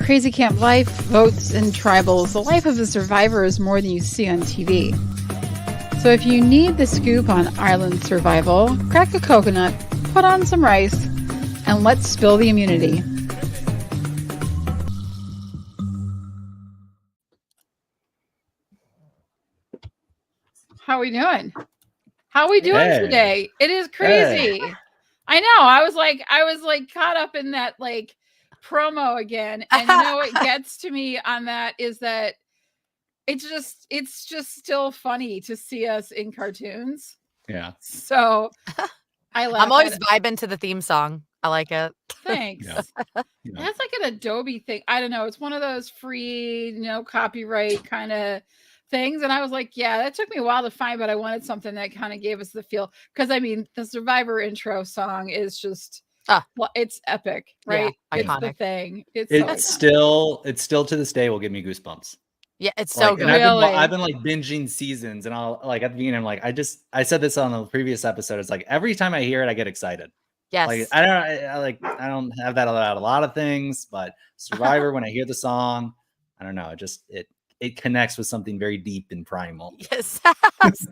Crazy Camp Life, Votes, and Tribals. The life of a survivor is more than you see on TV. So if you need the scoop on island survival, crack a coconut, put on some rice, and let's spill the immunity. How are we doing? How are we doing today? It is crazy. Hey. I know. I was like caught up in that like promo again. And you know what gets to me on that is that it's just still funny to see us in cartoons. Yeah. So I laugh. I'm always vibing to the theme song. I like it. Thanks. Yeah. That's like an Adobe thing. I don't know. It's one of those free, no copyright kind of things. And I was like, yeah, that took me a while to find, but I wanted something that kind of gave us the feel. Because I mean, the Survivor intro song is just well, it's epic, right? Yeah, it's the thing. It's still to this day will give me goosebumps. Yeah, it's so good. I've been like binging seasons, and I'll like at the beginning, I'm like, I said this on the previous episode. It's like every time I hear it, I get excited. Yes. Like I don't have that about a lot of things, but Survivor, when I hear the song, I don't know, it connects with something very deep and primal. Yes.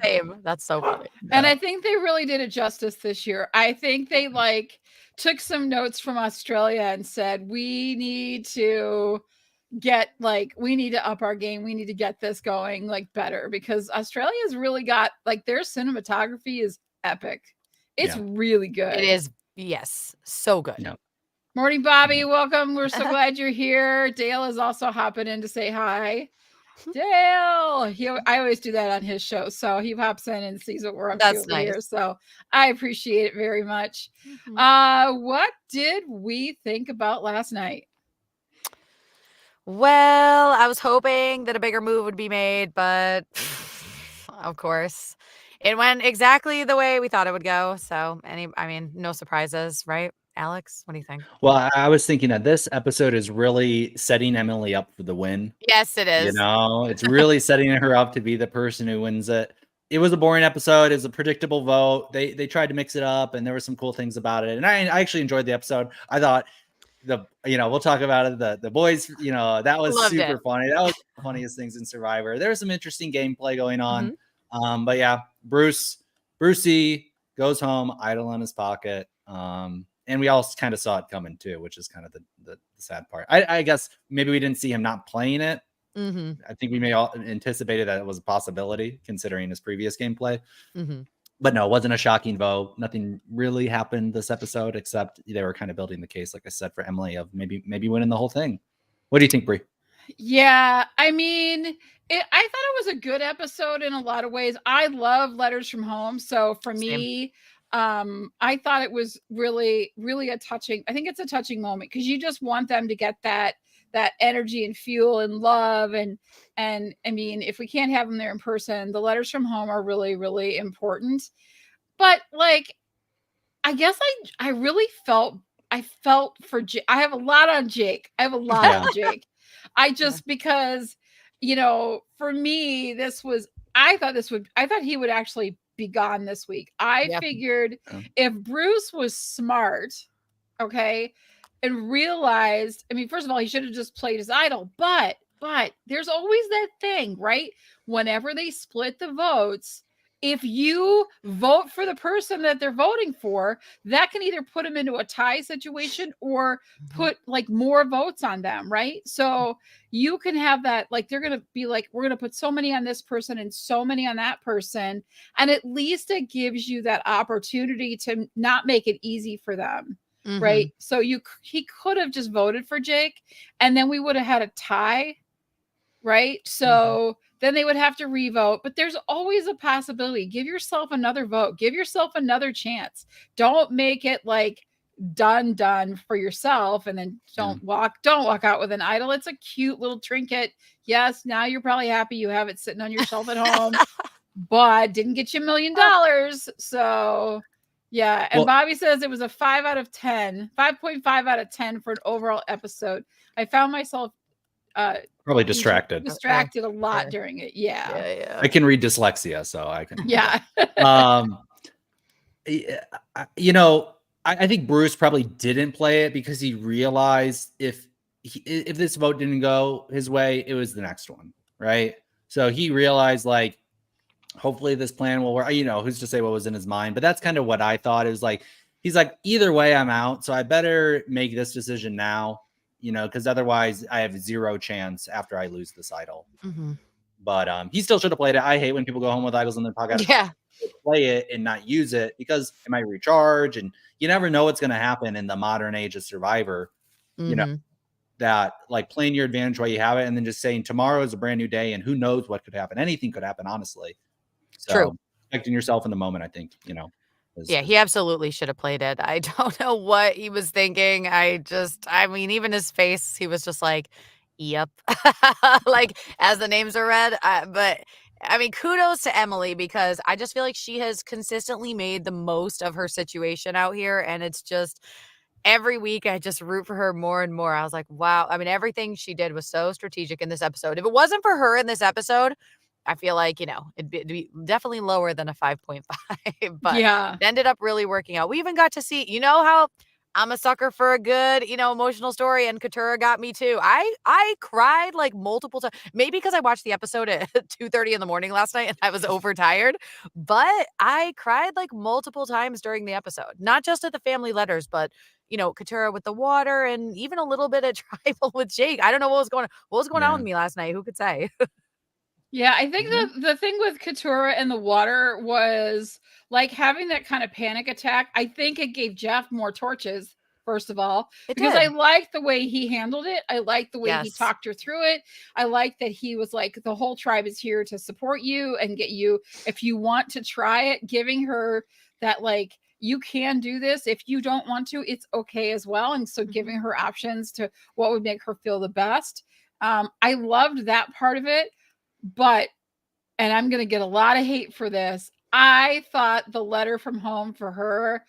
Same. That's so funny. And I think they really did it justice this year. I think they like took some notes from Australia and said, we need to up our game. We need to get this going like better, because Australia's really got like their cinematography is epic. It's really good. It is. Yes. So good. Yeah. Morning, Bobby. Welcome. We're so glad you're here. Dale is also hopping in to say hi. Dale, I always do that on his show, so he pops in and sees what we're up to over here. So I appreciate it very much. Mm-hmm. What did we think about last night? Well, I was hoping that a bigger move would be made, but of course, it went exactly the way we thought it would go. So, no surprises, right? Alex, what do you think? Well, I was thinking that this episode is really setting Emily up for the win. Yes, it is. You know, it's really setting her up to be the person who wins it. It was a boring episode. It was a predictable vote. They tried to mix it up, and there were some cool things about it. And I actually enjoyed the episode. I thought we'll talk about it. The boys, that was super funny. That was the funniest things in Survivor. There was some interesting gameplay going on. Mm-hmm. But yeah, Brucey goes home, idle in his pocket. And we all kind of saw it coming too, which is kind of the sad part. I guess maybe we didn't see him not playing it. Mm-hmm. I think we may all anticipated that it was a possibility considering his previous gameplay. Mm-hmm. But no, it wasn't a shocking vote. Nothing really happened this episode, except they were kind of building the case, like I said, for Emily of maybe winning the whole thing. What do you think, Brie? Yeah, I mean, I thought it was a good episode in a lot of ways. I love Letters from Home. So for me, I thought it was really, really I think it's a touching moment, because you just want them to get that energy and fuel and love. And I mean, if we can't have them there in person, the Letters from Home are really, really important. But like, I guess I really felt for Jake. I have a lot on Jake. On Jake. I just, because, for me, I thought he would actually be gone this week. I figured if Bruce was smart, okay, and realized, I mean, first of all, he should have just played his idol, but there's always that thing, right? Whenever they split the votes, if you vote for the person that they're voting for, that can either put them into a tie situation or put like more votes on them, right? So you can have that, like, they're going to be like, we're going to put so many on this person and so many on that person. And at least it gives you that opportunity to not make it easy for them. Mm-hmm. Right. So he could have just voted for Jake, and then we would have had a tie. Right. So then they would have to revote, but there's always a possibility. Give yourself another vote. Give yourself another chance. Don't make it like done for yourself, and then don't walk out with an idol. It's a cute little trinket. Yes, now you're probably happy you have it sitting on your shelf at home, but didn't get you $1 million. So yeah. And Bobby says it was a 5 out of 10, 5.5 out of 10 for an overall episode. I found myself probably distracted a lot during it. Yeah. I can read dyslexia, so I can. Yeah. I think Bruce probably didn't play it because he realized if if this vote didn't go his way, it was the next one, right? So he realized, like, hopefully this plan will work. Who's to say what was in his mind? But that's kind of what I thought. It was like, he's like, either way, I'm out. So I better make this decision now, because otherwise I have zero chance after I lose this idol. Mm-hmm. But he still should have played it. I hate when people go home with idols in their pocket. Yeah. Play it and not use it because it might recharge, and you never know what's going to happen in the modern age of Survivor. Mm-hmm. That like playing your advantage while you have it, and then just saying tomorrow is a brand new day, and who knows what could happen. Anything could happen, honestly. So, True. Protecting yourself in the moment, I think, Yeah, he absolutely should have played it. I don't know what he was thinking. I mean, even his face, he was just like, yep. Like, as the names are read. But, I mean, kudos to Emily, because I just feel like she has consistently made the most of her situation out here. And it's just, every week I just root for her more and more. I was like, wow. I mean, everything she did was so strategic in this episode. If it wasn't for her in this episode, I feel like, it'd be definitely lower than a 5.5, but Yeah. it ended up really working out. We even got to see, how I'm a sucker for a good, emotional story, and Katurah got me too. I cried like multiple times, maybe because I watched the episode at 2:30 in the morning last night and I was overtired, but I cried like multiple times during the episode, not just at the family letters, but Katurah with the water, and even a little bit of tribal with Jake. I don't know what was going on with me last night. Who could say? Yeah, I think the thing with Katurah and the water was like having that kind of panic attack. I think it gave Jeff more torches, first of all, because I liked the way he handled it. I liked the way he talked her through it. I liked that he was like, the whole tribe is here to support you and get you, if you want to try it, giving her that, like, you can do this. If you don't want to, it's okay as well. And so giving her options to what would make her feel the best. I loved that part of it. But, and I'm going to get a lot of hate for this, I thought the letter from home for her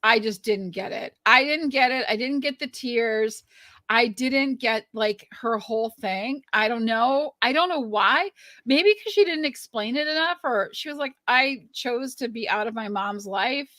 I just didn't get it. I didn't get it. I didn't get the tears. I didn't get like her whole thing. I don't know. I don't know why. Maybe because she didn't explain it enough, or she was like, I chose to be out of my mom's life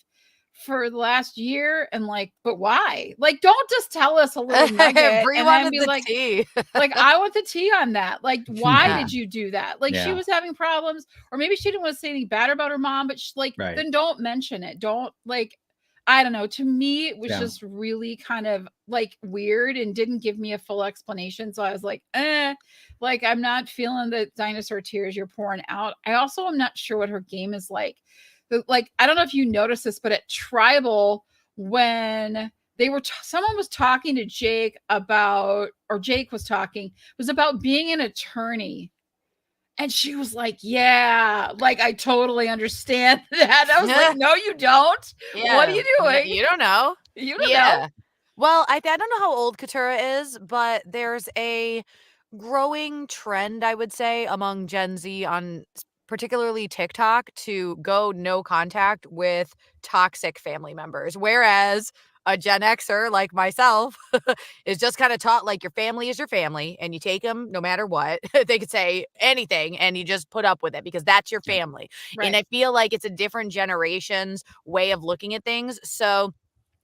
for the last year, and like, but why? Like, don't just tell us a little nugget Bree and then wanted be the like, tea. like, I want the tea on that. Like, why did you do that? Like, she Yeah. was having problems, or maybe she didn't want to say anything bad about her mom, but then don't mention it. Don't, like, I don't know. To me, it was just really kind of like weird and didn't give me a full explanation. So I was like, like, I'm not feeling the dinosaur tears you're pouring out. I also am not sure what her game is like. Like, I don't know if you noticed this, but at Tribal, when they were someone was talking to Jake about, or Jake was talking, it was about being an attorney, and she was like, yeah, like, I totally understand that. I was like, no, you don't. What are you doing? You don't know. You don't know. Well, I don't know how old Katurah is, but there's a growing trend, I would say, among Gen Z on particularly TikTok to go no contact with toxic family members. Whereas a Gen Xer like myself is just kind of taught, like, your family is your family and you take them no matter what. They could say anything and you just put up with it because that's your family. Right. And I feel like it's a different generation's way of looking at things. So,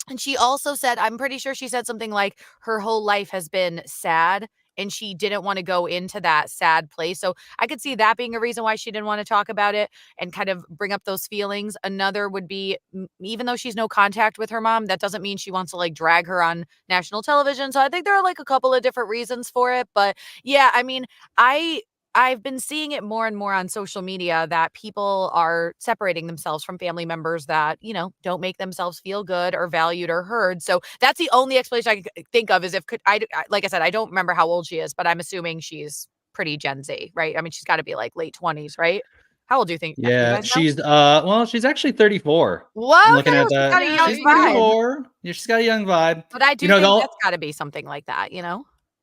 and she also said, I'm pretty sure she said something like her whole life has been sad and she didn't want to go into that sad place. So I could see that being a reason why she didn't want to talk about it and kind of bring up those feelings. Another would be, even though she's no contact with her mom, that doesn't mean she wants to like drag her on national television. So I think there are like a couple of different reasons for it. But yeah, I mean, I've been seeing it more and more on social media that people are separating themselves from family members that, don't make themselves feel good or valued or heard. So that's the only explanation I can think of, is if like I said, I don't remember how old she is, but I'm assuming she's pretty Gen Z, right? I mean, she's got to be like late 20s, right? How old do you think? Yeah, she's well, she's actually 34. Whoa, I'm looking at she's that. got a young She's vibe. 34. Yeah, she's got a young vibe. But I do think that's got to be something like that,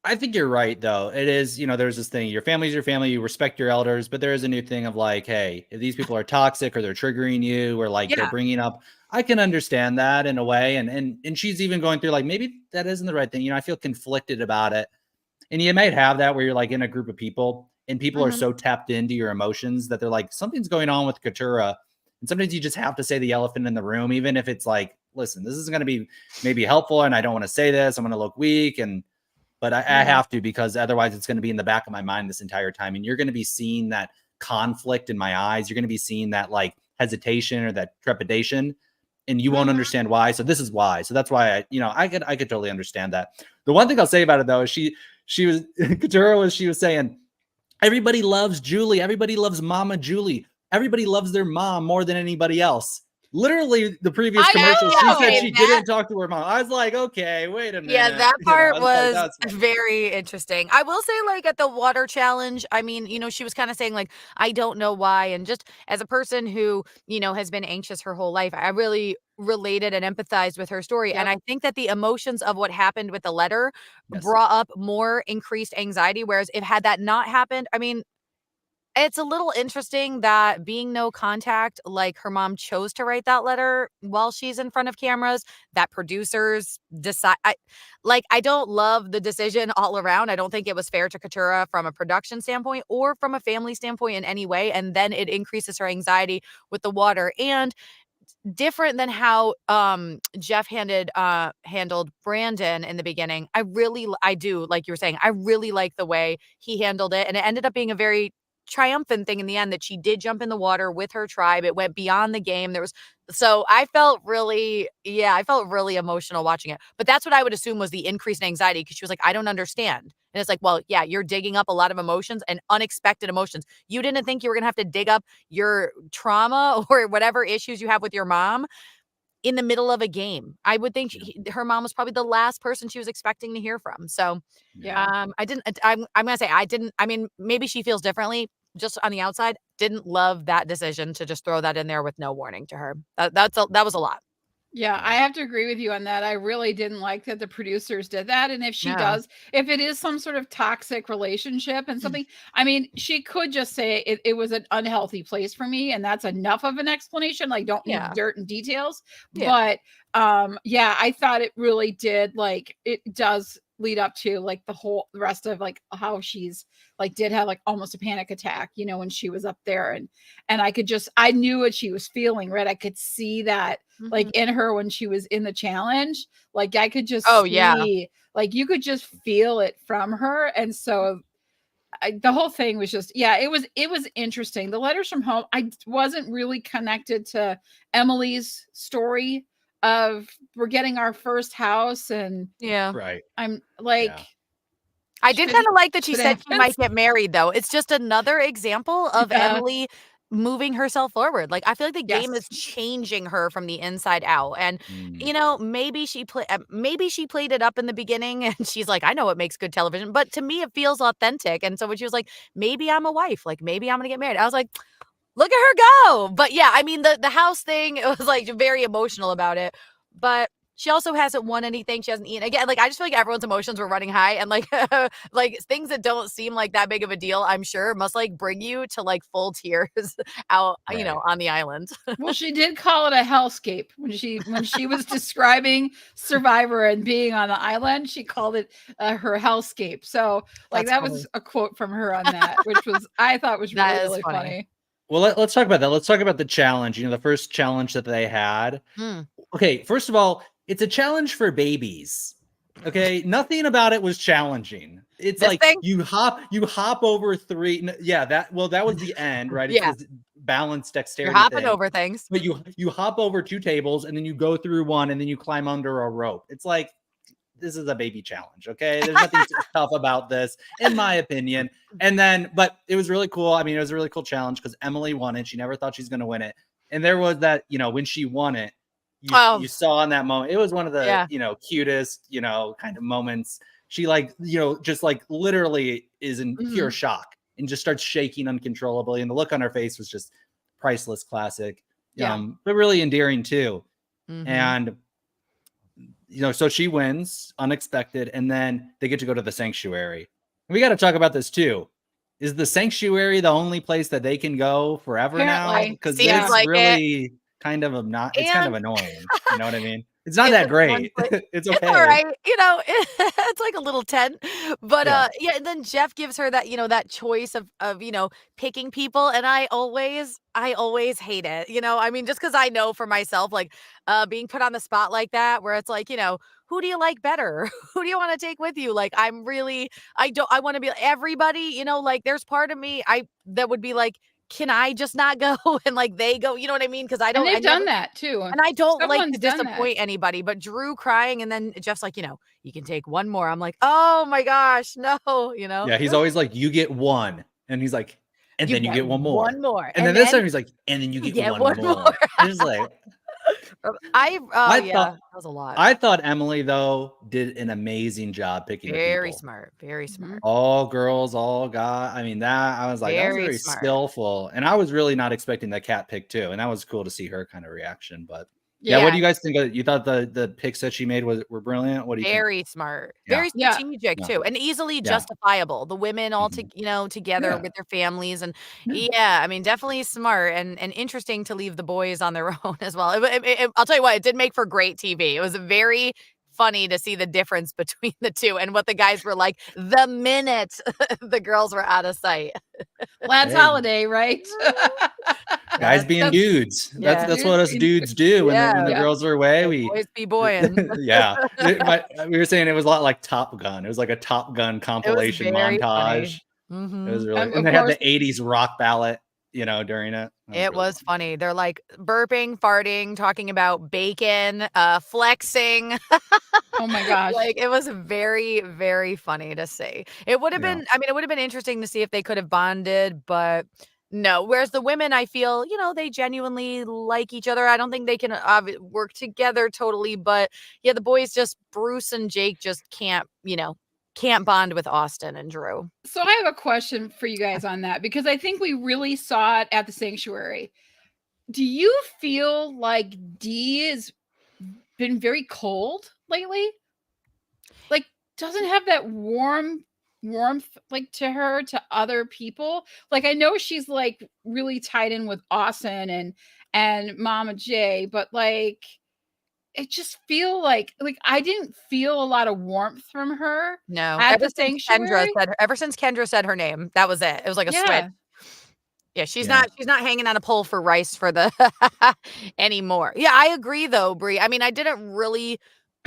I think you're right, though. It is, there's this thing, your family's your family, you respect your elders, but there is a new thing of like, hey, if these people are toxic or they're triggering you or like they're bringing up, I can understand that in a way. And she's even going through like, maybe that isn't the right thing. I feel conflicted about it. And you might have that where you're like in a group of people and people are so tapped into your emotions that they're like, something's going on with Katurah. And sometimes you just have to say the elephant in the room, even if it's like listen, this is going to be maybe helpful, and I don't want to say this. I'm going to look weak, but I have to, because otherwise it's going to be in the back of my mind this entire time. And you're going to be seeing that conflict in my eyes. You're going to be seeing that like hesitation or that trepidation, and you won't understand why. So this is why. So that's why I could totally understand that. The one thing I'll say about it though is she was Katurah she was saying, everybody loves Julie. Everybody loves Mama Julie. Everybody loves their mom more than anybody else. Literally, the previous commercial, she said she didn't talk to her mom. I was like, okay, wait a minute. Yeah, that part was like, very interesting. I will say, like, at the water challenge, I mean, she was kind of saying, like, I don't know why. And just as a person who, has been anxious her whole life, I really related and empathized with her story. Yep. And I think that the emotions of what happened with the letter Yes. brought up more increased anxiety. Whereas if had that not happened, I mean, it's a little interesting that being no contact, like her mom chose to write that letter while she's in front of cameras, that producers decide. I don't love the decision all around. I don't think it was fair to Katurah from a production standpoint or from a family standpoint in any way. And then it increases her anxiety with the water. And different than how Jeff handled Brandon in the beginning. I do, like you were saying, I really like the way he handled it. And it ended up being a very triumphant thing in the end that she did jump in the water with her tribe. It went beyond the game. So I felt really emotional watching it. But that's what I would assume was the increased anxiety, because she was like, I don't understand. And it's like, well, yeah, you're digging up a lot of emotions and unexpected emotions. You didn't think you were going to have to dig up your trauma or whatever issues you have with your mom in the middle of a game. I would think her mom was probably the last person she was expecting to hear from. So Yeah. I'm going to say I mean, maybe she feels differently just on the outside. Didn't love that decision to just throw that in there with no warning to her. That was a lot. Yeah, I have to agree with you on that. I really didn't like that the producers did that. And if Yeah. if it is some sort of toxic relationship and something, I mean, she could just say it was an unhealthy place for me. And that's enough of an explanation. Like, don't need dirt and details. Yeah. But I thought it really did, like, it does lead up to like the rest of like how she's like did have like almost a panic attack, when she was up there, and I knew what she was feeling, right? I could see that like in her when she was in the challenge, like I could just see, like you could just feel it from her. And so the whole thing was just, it was interesting. The letters from home, I wasn't really connected to Emily's story of we're getting our first house, and right. I'm like, I did kind of like that she said she might happens. get married, though. It's just another example of Yeah. Emily moving herself forward. Like, I feel like the game Yes. is changing her from the inside out. And, maybe she played it up in the beginning and she's like, I know what makes good television. But to me, it feels authentic. And so when she was like, maybe I'm a wife, like maybe I'm going to get married, I was like, look at her go. But yeah, I mean, the house thing, it was like very emotional about it. But she also hasn't won anything. She hasn't eaten. Again, like, I just feel like everyone's emotions were running high, and like like things that don't seem like that big of a deal, I'm sure must like bring you to like full tears out, on the island. Well, she did call it a hellscape when she was describing Survivor and being on the island. She called it her hellscape. So like That's that funny. was a quote from her on that, which I thought was That is really funny. funny. Well, let's talk about that. Let's talk about the challenge. The first challenge that they had. Okay, first of all, it's a challenge for babies. Okay, nothing about it was challenging. It's This like thing? you hop over three. Yeah, that was the end, right? It's Yeah. this balanced dexterity. You're hopping thing. over things. But you hop over 2 tables and then you go through one and then you climb under a rope. It's like, this is a baby challenge. Okay, there's nothing tough about this, in my opinion. And then, but it was really cool. I mean, it was a really cool challenge because Emily won it. She never thought she's going to win it. And there was that, when she won it, you saw in that moment, it was one of the, cutest, kind of moments. She just like literally is in pure shock and just starts shaking uncontrollably. And the look on her face was just priceless, classic. But really endearing too. And, so she wins unexpected. And then they get to go to the sanctuary. We got to talk about this too. Is the sanctuary the only place that they can go forever now? Apparently. Because Seems it's like really kind of And- kind of annoying. You know what I mean? It's not in that this one great. place. It's It's okay. all right, it's like a little tent, but, Yeah. yeah, and then Jeff gives her that, that choice of, picking people, and I always hate it, I mean, just because I know for myself, like, being put on the spot like that, where it's like, who do you like better? Who do you wanna take with you? Like, I wanna be everybody, like, there's part of me, that would be like, "Can I just not go?" And, like, they go, you know what I mean? Because And I they've never done that too. and I don't like Someone's to done that. disappoint anybody, but Drew crying and then Jeff's like, "You can take one more." I'm like, "Oh my gosh, no," Yeah, he's always like, "You get one," and he's like, "And "You then you get get one one more." more, And then and this then time he's like, "And then you you get get one one more." more." And it's like, Oh, I yeah, thought that was a lot. I thought Emily though did an amazing job picking the Very people. smart, very Mhm. smart, All girls, all guy. I mean, that I was like, that was very very smart. skillful, and I was really not expecting the cat pick too, and that was cool to see her kind of reaction. But yeah, what Yeah. do you guys think? You thought the picks that she made were brilliant. What do you think? Very smart, Yeah, very Yeah. strategic yeah, too, and easily yeah, justifiable. The women all mhm, together yeah, with their families, and yeah. yeah, I mean, definitely smart and interesting to leave the boys on their own as well. I'll tell you what, it did make for great TV. It was very funny to see the difference between the two and what the guys were like the minute the girls were out of sight. Lads Hey, holiday, right? guys That's being That's dudes. That's yeah, that's what dudes us being dudes do when yeah, the yeah. girls are away. the We boys be boyin'. yeah. But we were saying it was a lot like Top Gun. It was like a Top Gun It was compilation very funny. montage. It was Mhm. really, and Of they had course. the 80s rock ballad, during it. That was It really was fun. funny. They're, like, burping, farting, talking about bacon, flexing. Oh my gosh. Like, it was very, very funny to see. It would have Yeah. been I mean, it would have been interesting to see if they could have bonded, but no. Whereas the women, I feel, they genuinely like each other. I don't think they can, work together totally, but, yeah, the boys just Bruce and Jake just can't bond with Austin and Drew. So I have a question for you guys on that because I think we really saw it at the sanctuary. Do you feel like Dee has been very cold lately? Like, doesn't have that warmth like to her to other people? Like, I know she's like really tied in with Austin and Mama J, but like it just feel like I didn't feel a lot of warmth from her No, at the sanctuary. ever since Kendra said her name, that was it. It was like a switch. Yeah. Yeah, she's Yeah. not hanging on a pole for rice for the anymore. Yeah, I agree though, Brie. I mean, I didn't really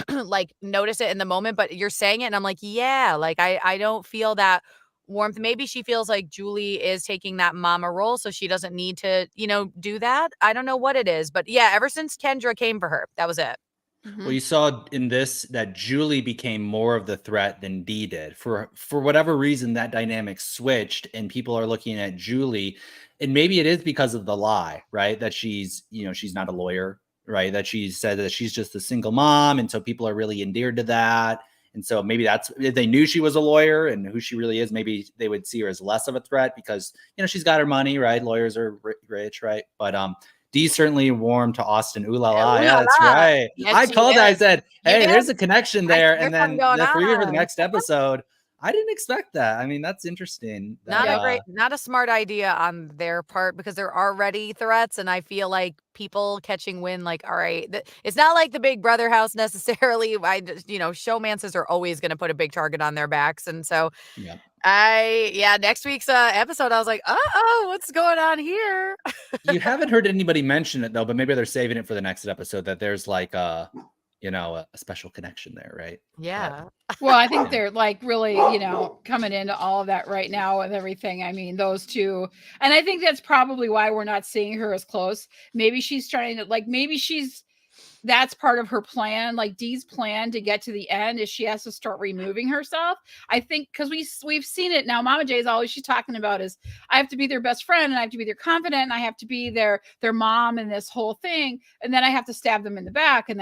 like notice it in the moment, but you're saying it and I'm like, yeah, like I don't feel that warmth. Maybe she feels like Julie is taking that mama role, so she doesn't need to, do that. I don't know what it is, but yeah, ever since Kendra came for her, that was it. Well, Mhm. you saw in this that Julie became more of the threat than Dee did. For whatever reason, that dynamic switched, and people are looking at Julie, and maybe it is because of the lie, right? That she's not a lawyer, right? That she said that she's just a single mom, and so people are really endeared to that. And so maybe that's if they knew she was a lawyer and who she really is, maybe they would see her as less of a threat because she's got her money, right? Lawyers are rich, right? But Dee certainly warmed to Austin. Ooh la la. Ooh Yeah, la that's la. right. Yes, I she told her, I did. said, You hey, did? there's a connection I there. said, And "There's something then going the preview for the on." next episode, I didn't expect that. I mean, that's interesting. That Not a Yep. great not a smart idea on their part because they're already threats, and I feel like people catching wind, like, all right, it's not like the Big Brother house necessarily. I just, showmances are always gonna put a big target on their backs, and so yeah. next week's, episode, I was like, "Uh-oh, what's going on here?" You haven't heard anybody mention it though, but maybe they're saving it for the next episode that there's like a special connection there, right? But Yeah. Well, I think yeah. they're like really, coming into all of that right now with everything. I mean, those two, and I think that's probably why we're not seeing her as close. Maybe she's trying to maybe that's part of her plan, like Dee's plan to get to the end is she has to start removing herself. I think because we've seen it now. Mama J is always she's talking about is I have to be their best friend and I have to be their confidant and I have to be their mom and this whole thing, and then I have to stab them in the back, and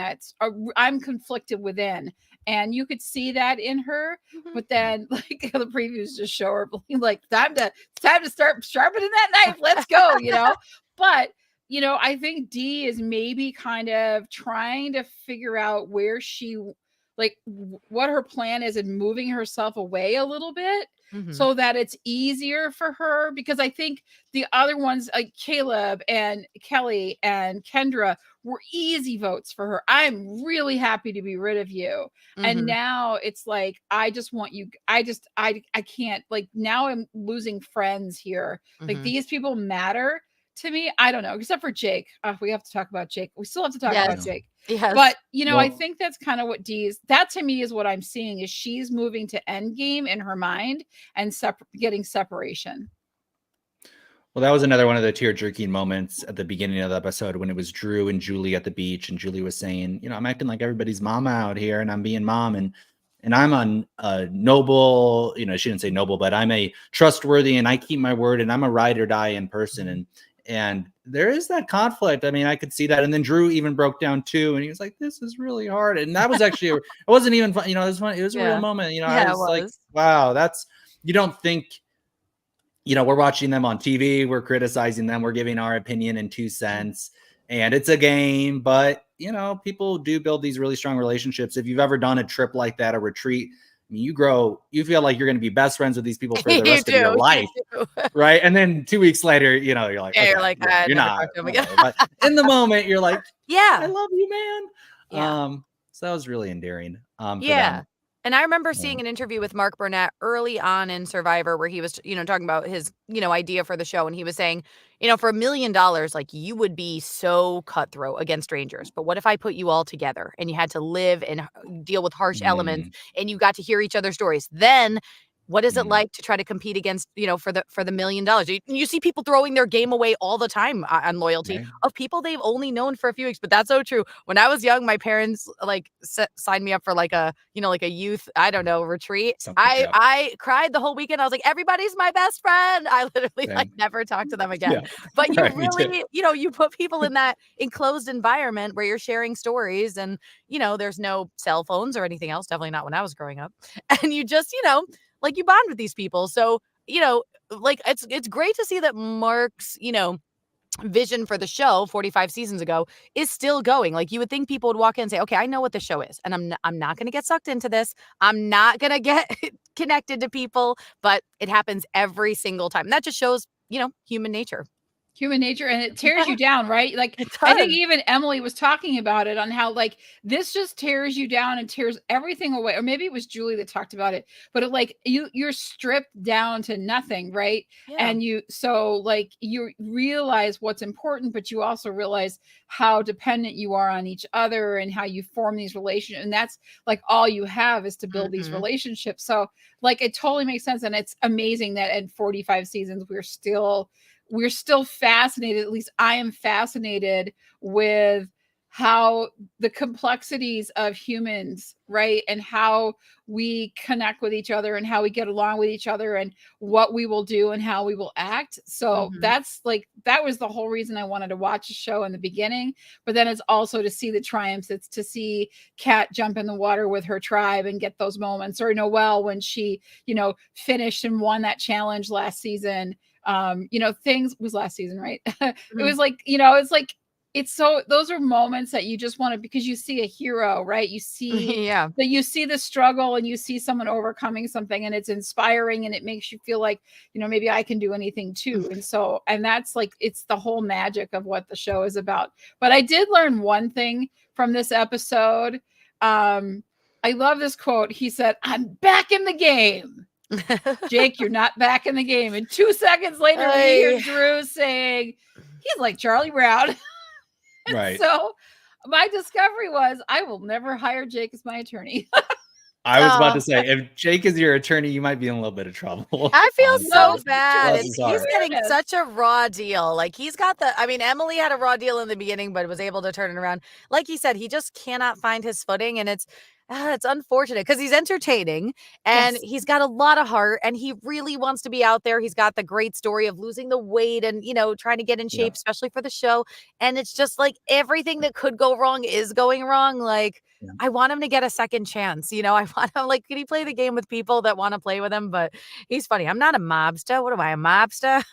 I'm conflicted within, and you could see that in her. Mhm. But then like the previews just show her like time to start sharpening that knife. Let's go. But I think Dee is maybe kind of trying to figure out where she like what her plan is in moving herself away a little bit Mhm. so that it's easier for her, because I think the other ones like Caleb and Kelly and Kendra were easy votes for her. I'm really happy to be rid of you. And Mhm. now it's like I just want you, I can't, like now I'm losing friends here. Like Mhm. these people matter to me. I don't know, except for Jake. We have to talk about Jake. We still have to talk about Yes. Jake. Yes. But you know, I Well- think that's kind of what Dee's, that to me is what I'm seeing, is she's moving to endgame in her mind and getting separation. Well, that was another one of the tear jerking moments at the beginning of the episode when it was Drew and Julie at the beach, and Julie was saying, you know, I'm acting like everybody's mama out here, and I'm being mom, and I'm a noble, you know, she didn't say noble, but I'm a trustworthy, and I keep my word, and I'm a ride or die in person, and there is that conflict. I mean, I could see that, and then Drew even broke down too, and he was like, "This is really hard," and that was actually, it wasn't even fun, you know, it was fun. It was a real Yeah. moment, you know. Yeah, I it was like, was. wow, that's, you don't think. You know, we're watching them on TV, we're criticizing them, we're giving our opinion in 2 cents, and it's a game, but you know, people do build these really strong relationships. If you've ever done a trip like that, a retreat, I mean, you grow, you feel like you're going to be best friends with these people for the You rest of your do. life, You do. right? And then 2 weeks later, you know, you're like, Yeah, okay, you're like, yeah, "I'd you're never not, talk to him again." whatever. But in the moment, you're like, I Yeah. love you, man. Yeah. So that was really endearing for Yeah. them. And I remember Yeah. seeing an interview with Mark Burnett early on in Survivor where he was, talking about his, idea for the show. And he was saying, for $1 million, like you would be so cutthroat against strangers. But what if I put you all together and you had to live and deal with harsh elements and you got to hear each other's stories? Then what is it like to try to compete against, for the $1 million? You see people throwing their game away all the time on loyalty Right. of people they've only known for a few weeks. But that's so true. When I was young, my parents like signed me up for like a, like a youth, I don't know, retreat. Yeah. I cried the whole weekend. I was like, everybody's my best friend. I literally like Same. never talked to them again. Yeah. But you Right, me too. really, you put people in that enclosed environment where you're sharing stories and, there's no cell phones or anything else. Definitely not when I was growing up. And you just, like you bond with these people. So, like it's great to see that Mark's, vision for the show 45 seasons ago is still going. Like you would think people would walk in and say, okay, I know what the show is and I'm not going to get sucked into this. I'm not going to get connected to people, but it happens every single time. And that just shows, human nature. Human nature, and it tears you down, right? Like It I think does. even Emily was talking about it on how like this just tears you down and tears everything away. Or maybe it was Julie that talked about it, but it like you're stripped down to nothing, right? Yeah. And so like you realize what's important, but you also realize how dependent you are on each other and how you form these relationships. And that's like all you have is to build these relationships. So like it totally makes sense. And it's amazing that in 45 seasons we're still fascinated, at least I am fascinated with how the complexities of humans, right? And how we connect with each other and how we get along with each other and what we will do and how we will act. So that's like, that was the whole reason I wanted to watch the show in the beginning. But then it's also to see the triumphs. It's to see Kat jump in the water with her tribe and get those moments, or Noelle when she, finished and won that challenge last season. Things was last season, right? It was like, it's like, it's so, those are moments that you just want to, because you see a hero, right? You see that you see the struggle and you see someone overcoming something and it's inspiring and it makes you feel like, maybe I can do anything too. And so, and that's like, it's the whole magic of what the show is about. But I did learn one thing from this episode. I love this quote. He said, "I'm back in the game." Jake, you're not back in the game. And 2 seconds later, we hear Drew saying, he's like Charlie Brown. Right. So my discovery was I will never hire Jake as my attorney. I was about to say, if Jake is your attorney, you might be in a little bit of trouble. I feel so bad. Bless his He's heart. getting such a raw deal. Like he's got Emily had a raw deal in the beginning, but was able to turn it around. Like he said, he just cannot find his footing. And it's unfortunate because he's entertaining and he's got a lot of heart and he really wants to be out there. He's got the great story of losing the weight and, trying to get in shape, especially for the show. And it's just like everything that could go wrong is going wrong. Like, Yeah. I want him to get a second chance. You know, I want him, like, can he play the game with people that want to play with him? But he's funny. I'm not a mobster. What am I, a mobster?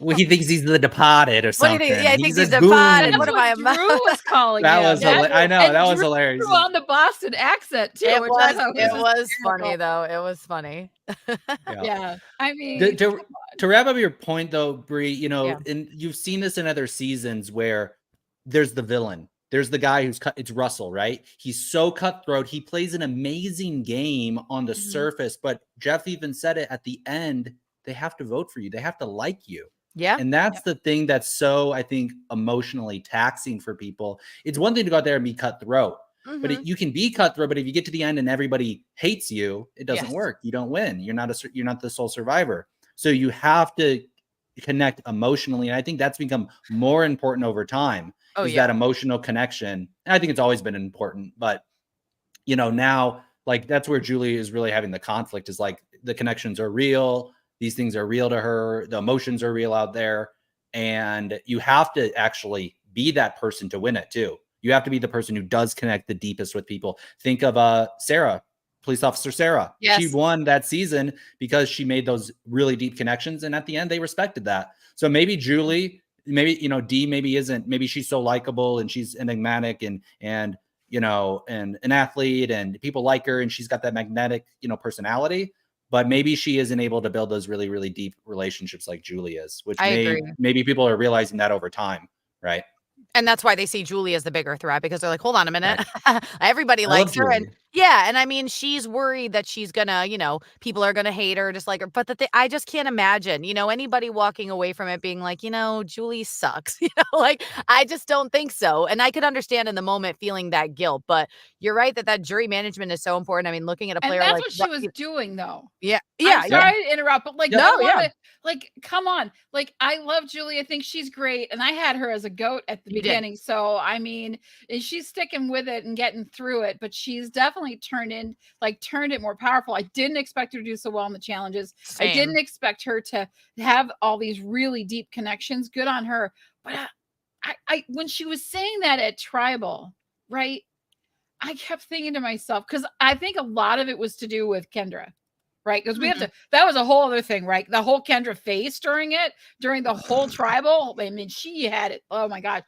Well, he thinks he's the Departed or What do you something. think? Yeah, he He's thinks a he's departed. goon. What That's am I, what a mob? Drew was calling That him. was I know And that was Drew hilarious. threw on the Boston accent too, It which I was, thought it was was funny hysterical. though. It was funny. Yeah. Yeah, I To, mean, to, come to wrap up your point though, Brie, you know, Yeah. and you've seen this in other seasons where there's the villain. There's the guy who's cut. It's Russell, right? He's so cutthroat. He plays an amazing game on the surface, but Jeff even said it at the end. They have to vote for you. They have to like you. Yeah. And that's the thing that's so, I think, emotionally taxing for people. It's one thing to go out there and be cutthroat, but you can be cutthroat. But if you get to the end and everybody hates you, it doesn't Yes. work. You don't win. You're not the sole survivor. So you have to connect emotionally. And I think that's become more important over time. Oh, is yeah. that emotional connection. And I think it's always been important, but you know, now like that's where Julie is really having the conflict is like the connections are real. These things are real to her. The emotions are real out there. And you have to actually be that person to win it too. You have to be the person who does connect the deepest with people. Think of Sarah, police officer Sarah. Yes. She won that season because she made those really deep connections. And at the end, they respected that. So maybe Julie, maybe, you know, Dee maybe isn't, maybe she's so likable and she's enigmatic and, you know, and an athlete and people like her and she's got that magnetic, you know, personality, but maybe she isn't able to build those really, really deep relationships like Julie is, which maybe people are realizing that over time. Right. And that's why they see Julie as the bigger threat because they're like, hold on a minute. Right. Everybody likes her. And Julie. yeah. And I mean, she's worried that she's gonna, you know, people are gonna hate her just like her. But I just can't imagine, you know, anybody walking away from it being like, you know, Julie sucks. You know, like I just don't think so. And I could understand in the moment feeling that guilt. But you're right that jury management is so important. I mean, looking at a player and that's like what she was doing though. Yeah. I'm sorry to interrupt, but like, No, like, come on. Like, I love Julie. I think she's great. And I had her as a goat at the You did. beginning. So, I mean, she's sticking with it and getting through it, but she's definitely turned it more powerful. I didn't expect her to do so well in the challenges. Same. I didn't expect her to have all these really deep connections. Good on her. But I when she was saying that at Tribal, right? I kept thinking to myself, because I think a lot of it was to do with Kendra. Right. Because we have to, that was a whole other thing, right? The whole Kendra face during the whole Tribal. I mean, she had it. Oh my God.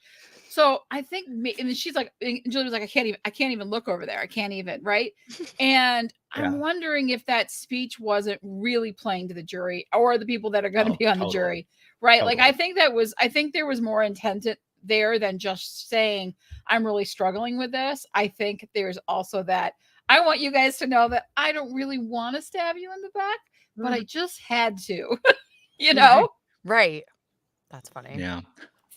So I think, and she's like, and Julie was like, I can't even look over there. I can't even. Right. And I'm wondering if that speech wasn't really playing to the jury or the people that are going to be on the jury. Right. Like, I think there was more intent there than just saying, I'm really struggling with this. I think there's also that. I want you guys to know that I don't really want to stab you in the back, but I just had to, you know? Right. That's funny. Yeah.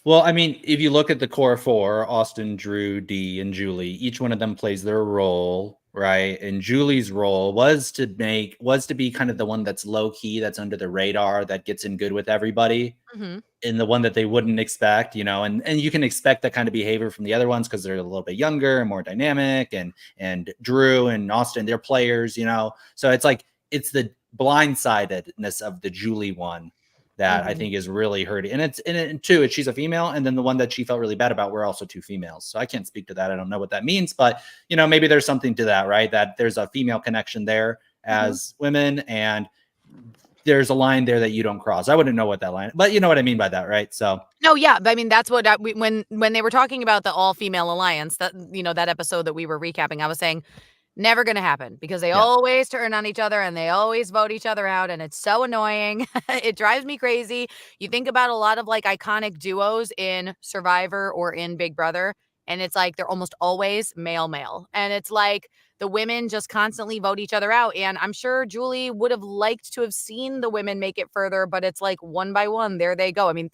Well, I mean, if you look at the core four, Austin, Drew, Dee, and Julie, each one of them plays their role, right? And Julie's role was to be kind of the one that's low key, that's under the radar, that gets in good with everybody. And the one that they wouldn't expect, you know, and you can expect that kind of behavior from the other ones because they're a little bit younger and more dynamic, and Drew and Austin, they're players, you know. So it's like it's the blindsidedness of the Julie one that I think is really hurting. And two, she's a female, and then the one that she felt really bad about were also two females. So I can't speak to that. I don't know what that means, but you know, maybe there's something to that, right? That there's a female connection there as women, and there's a line there that you don't cross. I wouldn't know what that line, but you know what I mean by that, right? So no, yeah, I mean that's what when they were talking about the all female alliance, that you know that episode that we were recapping, I was saying never going to happen because they always turn on each other and they always vote each other out, and it's so annoying. It drives me crazy. You think about a lot of like iconic duos in Survivor or in Big Brother, and it's like they're almost always male, and it's like the women just constantly vote each other out. And I'm sure Julie would have liked to have seen the women make it further, but it's like one by one, there they go. I mean,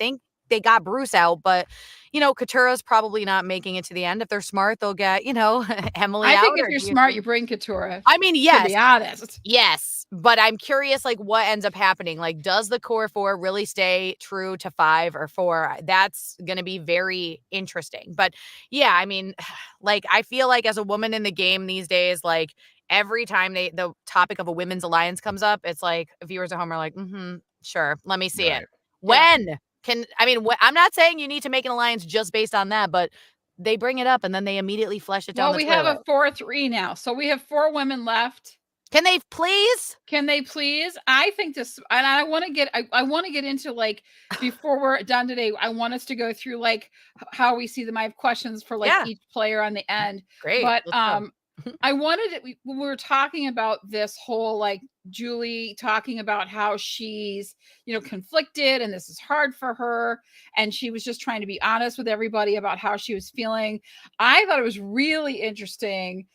they got Bruce out, but you know, Katura's probably not making it to the end. If they're smart, they'll get, you know, Emily out. I think if you're smart, you bring Katura. I mean, yes. To be honest. Yes. But I'm curious, like, what ends up happening? Like, does the core four really stay true to 5 or 4? That's going to be very interesting. But yeah, I mean, like, I feel like as a woman in the game these days, like, every time the topic of a women's alliance comes up, it's like viewers at home are like, sure, let me see it. When? I'm not saying you need to make an alliance just based on that, but they bring it up and then they immediately flush it down Well, the we have toilet. a 4-3 now. So we have 4 women left. Can they please? Can they please? I think this, and I want to get, I want to get into like, before we're done today, I want us to go through like how we see them. I have questions for like Yeah. each player on the end. Great. But Let's go. I wanted it, we were talking about this whole like Julie talking about how she's, conflicted and this is hard for her. And she was just trying to be honest with everybody about how she was feeling. I thought it was really interesting,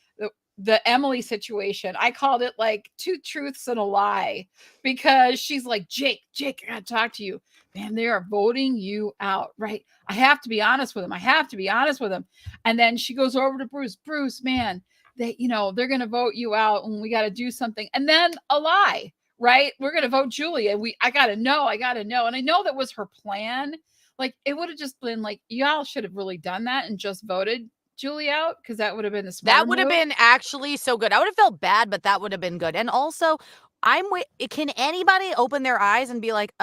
the Emily situation. I called it like 2 truths and a lie, because she's like, Jake, I gotta talk to you. Man, they are voting you out, right? I have to be honest with him. And then she goes over to Bruce, man, they're gonna vote you out and we gotta do something. And then a lie, right? We're gonna vote Julie and I gotta know. And I know that was her plan. Like, it would have just been like, y'all should have really done that and just voted Julie out, because that would have been a smart That would have been actually so good. I would have felt bad, but that would have been good. And also, can anybody open their eyes and be like,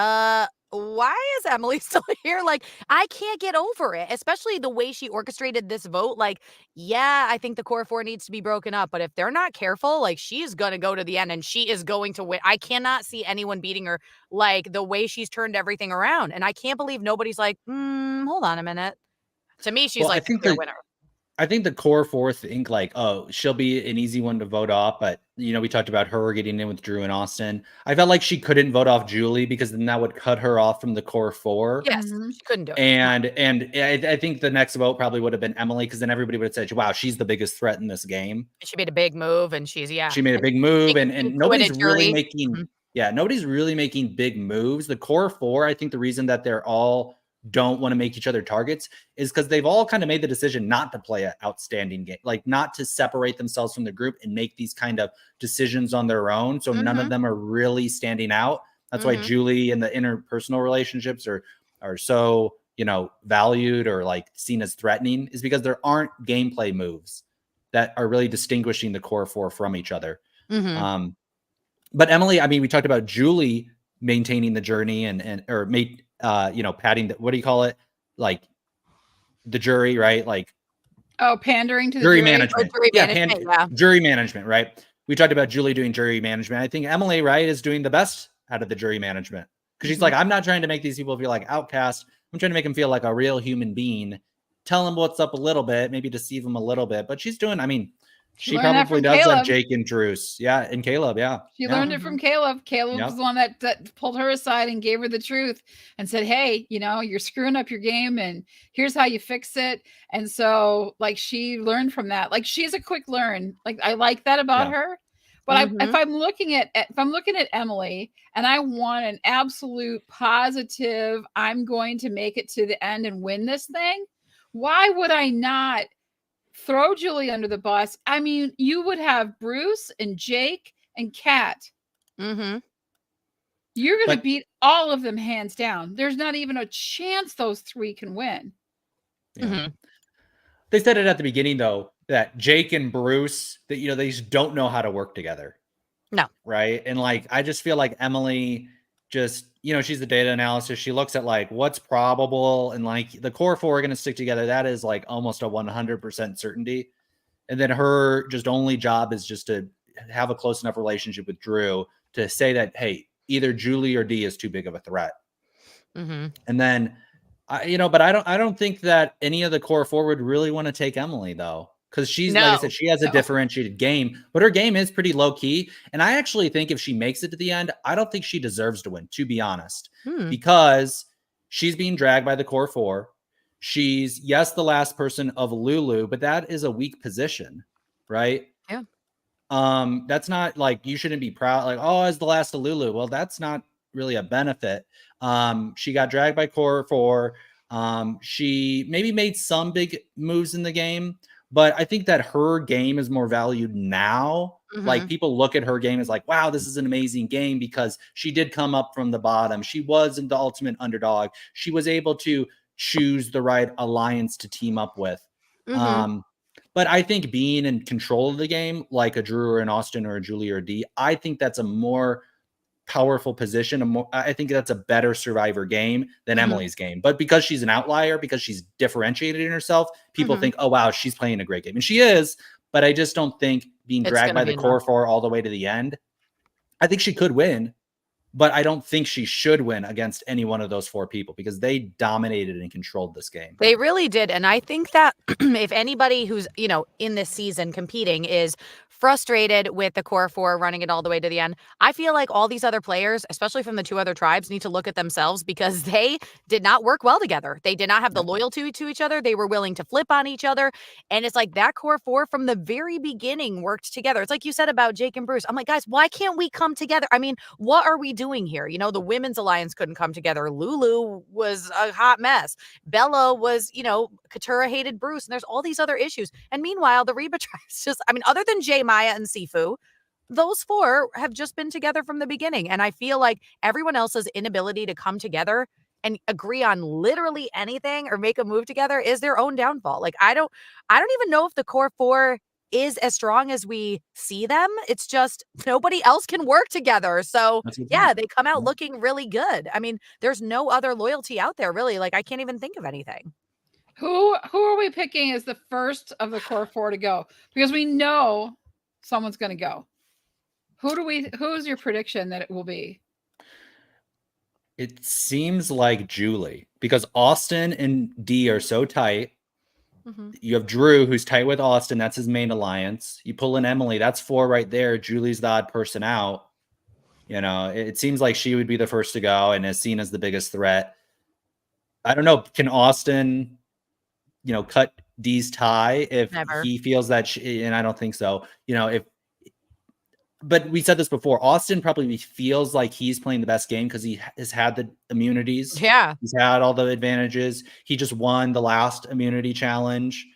why is Emily still here? Like, I can't get over it, especially the way she orchestrated this vote. Like, yeah, I think the core 4 needs to be broken up, but if they're not careful, like, she's going to go to the end and she is going to win. I cannot see anyone beating her, like, the way she's turned everything around. And I can't believe nobody's like, hold on a minute. To me, she's like the clear winner. I think the core 4 think like, oh, she'll be an easy one to vote off. But, we talked about her getting in with Drew and Austin. I felt like she couldn't vote off Julie because then that would cut her off from the core 4. Yes, she couldn't do it. And I think the next vote probably would have been Emily, because then everybody would have said, wow, she's the biggest threat in this game. She made a big move and she made a big move and nobody's really making, nobody's really making big moves. The core 4, I think the reason that they're all don't want to make each other targets is because they've all kind of made the decision not to play an outstanding game, like not to separate themselves from the group and make these kind of decisions on their own. So none of them are really standing out. That's why Julie and the interpersonal relationships are so, valued or like seen as threatening, is because there aren't gameplay moves that are really distinguishing the core 4 from each other. But Emily, I mean, we talked about Julie maintaining the journey padding what do you call it? Like the jury, right? Like, pandering to the jury jury management. Jury management, right? We talked about Julie doing jury management. I think Emily, right, is doing the best out of the jury management, because she's like, I'm not trying to make these people feel like outcasts. I'm trying to make them feel like a real human being. Tell them what's up a little bit, maybe deceive them a little bit. But she's doing, she probably does have Jake and Drews. Yeah. And Caleb. Yeah. She learned it from Caleb. Caleb was the one that pulled her aside and gave her the truth and said, hey, you're screwing up your game and here's how you fix it. And so like, she learned from that. Like, she's a quick learn. Like, I like that about her. But if I'm looking at Emily and I want an absolute positive, I'm going to make it to the end and win this thing, why would I not throw Julie under the bus? I mean, you would have Bruce and Jake and Kat. You're going to beat all of them hands down. There's not even a chance those 3 can win. They said it at the beginning, though, that Jake and Bruce, that, they just don't know how to work together. No. Right. And like, I just feel like Emily just, she's the data analysis. She looks at like what's probable, and like the core 4 are going to stick together. That is like almost a 100% certainty. And then her just only job is just to have a close enough relationship with Drew to say that, hey, either Julie or Dee is too big of a threat. And then, but I don't think that any of the core 4 would really want to take Emily, though. Because she's, like I said, she has a differentiated game, but her game is pretty low key. And I actually think if she makes it to the end, I don't think she deserves to win, to be honest, because she's being dragged by the core 4. She's, yes, the last person of Lulu, but that is a weak position, right? Yeah. That's not like, you shouldn't be proud, like, oh, as the last of Lulu. Well, that's not really a benefit. She got dragged by core 4. She maybe made some big moves in the game, but I think that her game is more valued now. Like, people look at her game as like, wow, this is an amazing game because she did come up from the bottom. She wasn't the ultimate underdog. She was able to choose the right alliance to team up with. But I think being in control of the game, like a Drew or an Austin or a Julie or a Dee, I think that's a more powerful position. I think that's a better Survivor game than Mhm. Emily's game. But because she's an outlier, because she's differentiated in herself, people Mhm. think, oh, wow, she's playing a great game. And she is, but I just don't think being It's dragged gonna by be the core enough. four all the way to the end. I think she could win, but I don't think she should win against any one of those four people because they dominated and controlled this game. They really did. And I think that if anybody who's, you know, in this season competing is frustrated with the core four running it all the way to the end, I feel like all these other players, especially from the two other tribes, need to look at themselves because they did not work well together. They did not have the loyalty to each other. They were willing to flip on each other. And it's like that core four from the very beginning worked together. It's like you said about Jake and Bruce. I'm like, guys, why can't we come together? I mean, what are we doing here? You know, the women's alliance couldn't come together. Lulu was a hot mess. Bella was, you know, Katura hated Bruce, and there's all these other issues. And meanwhile, the Reba tribes just, I mean, other than Jay, Maya, and Sifu, those four have just been together from the beginning. And I feel like everyone else's inability to come together and agree on literally anything or make a move together is their own downfall. Like, I don't even know if the core four is as strong as we see them. It's just nobody else can work together. So yeah, they come out looking really good. I mean, there's no other loyalty out there really. Like, I can't even think of anything. Who are we picking as the first of the core four to go? Because we know someone's going to go. Who's your prediction that it will be? It seems like Julie because Austin and Dee are so tight. Mm-hmm. You have Drew, who's tight with Austin. That's his main alliance. You pull in Emily. That's four right there. Julie's the odd person out. You know, it seems like she would be the first to go and is seen as the biggest threat. I don't know. Can Austin, you know, cut Dee's tie if he feels that and I don't think so. You know, but we said this before. Austin probably feels like he's playing the best game because he has had the immunities. Yeah. He's had all the advantages. He just won the last immunity challenge,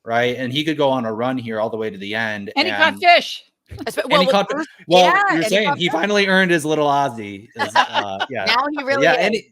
right? And he could go on a run here all the way to the end. And he caught fish. You're saying he finally earned his little Aussie. Yeah. Now he really is.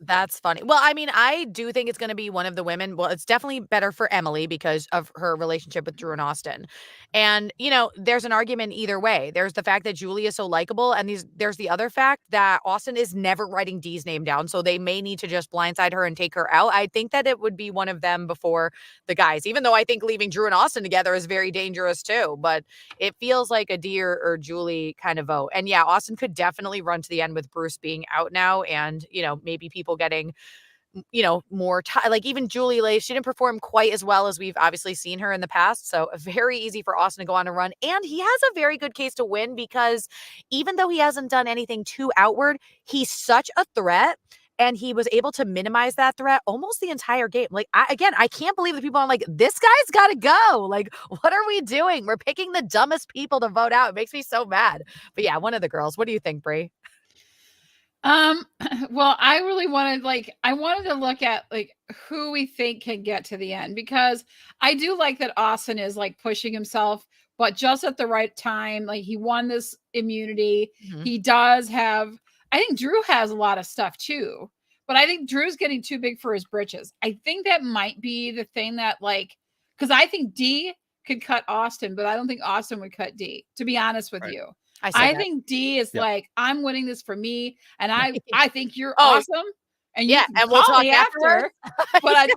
That's funny. Well, I mean, I do think it's going to be one of the women. Well, it's definitely better for Emily because of her relationship with Drew and Austin. And, you know, there's an argument either way. There's the fact that Julie is so likable. And there's the other fact that Austin is never writing Dee's name down. So they may need to just blindside her and take her out. I think that it would be one of them before the guys, even though I think leaving Drew and Austin together is very dangerous too. But it feels like a Dee or Julie kind of vote. And yeah, Austin could definitely run to the end with Bruce being out now. And, you know, maybe people getting, you know, more like even Julie Lace, she didn't perform quite as well as we've obviously seen her in the past. So very easy for Austin to go on a run. And he has a very good case to win because even though he hasn't done anything too outward, he's such a threat. And he was able to minimize that threat almost the entire game. Like, I can't believe the people are like, this guy's got to go. Like, what are we doing? We're picking the dumbest people to vote out. It makes me so mad. But yeah, one of the girls. What do you think, Brie? Well, I really wanted to look at like who we think can get to the end because I do like that Austin is like pushing himself, but just at the right time. Like he won this immunity. Mm-hmm. He does have, I think Drew has a lot of stuff too, but I think Drew's getting too big for his britches. I think that might be the thing that like, because I think Dee could cut Austin, but I don't think Austin would cut Dee, to be honest with you. I think Dee is like, I'm winning this for me, and I think you're awesome. And yeah, and we'll talk after. But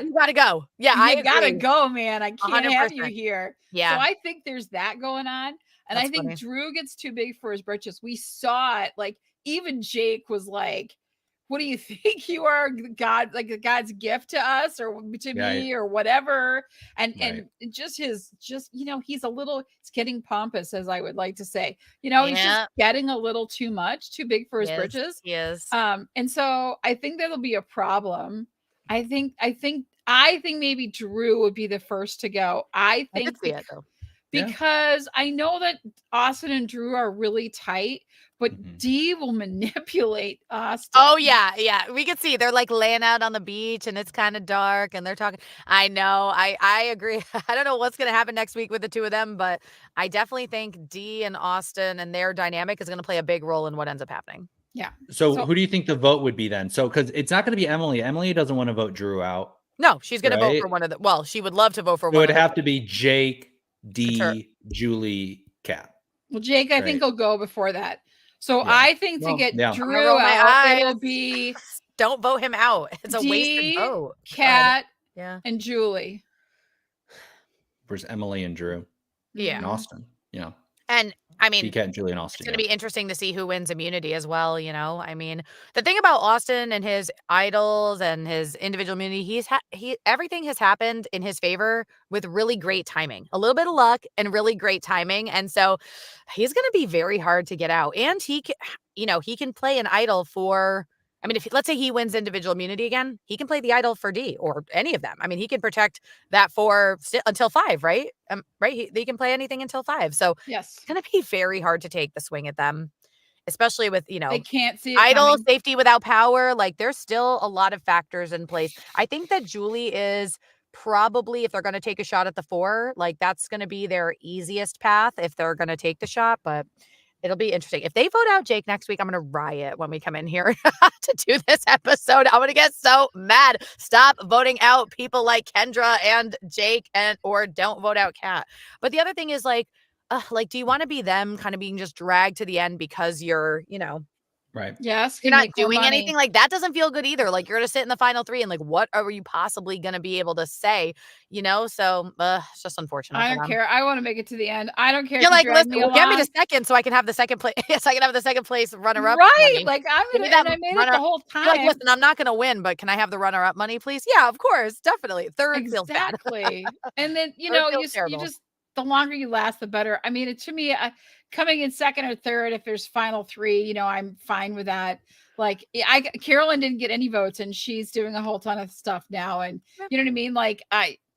you gotta go. Yeah, I gotta go, man. I can't 100%. Have you here. Yeah. So I think there's that going on. And I think Drew gets too big for his britches. We saw it. Like even Jake was like, what do you think you are, God, like God's gift to us or to me or whatever? And just you know, he's getting pompous, as I would like to say. You know, he's just getting a little too much, too big for his britches. Yes. And so I think that'll be a problem. I think maybe Drew would be the first to go. I think because I know that Austin and Drew are really tight, but Dee will manipulate Austin. Oh, yeah. Yeah. We can see they're like laying out on the beach and it's kind of dark and they're talking. I know. I agree. I don't know what's going to happen next week with the two of them, but I definitely think Dee and Austin and their dynamic is going to play a big role in what ends up happening. Yeah. So who do you think the vote would be then? So, because it's not going to be Emily. Emily doesn't want to vote Drew out. No, she's going to vote for one of the. Well, she would love to vote for one. It would have to be Jake, Dee, Julie, Kat. Well, Jake, I think he'll go before that. So Yeah. I think to Well, get yeah. I'm gonna Drew roll my out, it'll eyes. be Don't vote him out. It's a wasted D, vote. Go ahead. Kat, Yeah. and Julie. Versus Emily and Drew Yeah. and Austin. And I mean, Kat and Julie and it's Austin. going to be interesting to see who wins immunity as well. I mean, the thing about Austin and his idols and his individual immunity, everything has happened in his favor with really great timing, a little bit of luck and really great timing. And so he's going to be very hard to get out. And he can play an idol for, I mean, let's say he wins individual immunity again, he can play the idol for D or any of them. I mean, he can protect that until 5, right? Right. They can play anything until 5. So Yes. it's going to be very hard to take the swing at them, especially with, They can't see it idol coming. safety without power. Like there's still a lot of factors in place. I think that Julie is probably, if they're going to take a shot at the 4, like that's going to be their easiest path if they're going to take the shot, but it'll be interesting. If they vote out Jake next week, I'm going to riot when we come in here to do this episode. I'm going to get so mad. Stop voting out people like Kendra and Jake or don't vote out Kat. But the other thing is do you want to be them kind of being just dragged to the end because you're, Right. Yes. you're not doing anything? Like that doesn't feel good either. Like you're going to sit in the final 3 and like, what are you possibly going to be able to say? So it's just unfortunate. I don't care. I want to make it to the end. I don't care. You're if like, you drag listen, me get me to along. second so I can have the second place. Yes, I can have the second place runner-up. Right. money. Like I'm Give going me to, that and I made it runner-up. the whole time. You're like, listen, I'm not going to win, but can I have the runner-up money, please? Yeah, of course. Definitely. Third feels bad. Exactly. And then, Third feels you terrible. just, the longer you last, the better. I mean, to me, coming in second or third, if there's final 3, I'm fine with that. Like Carolyn didn't get any votes and she's doing a whole ton of stuff now. And you know what I mean? Like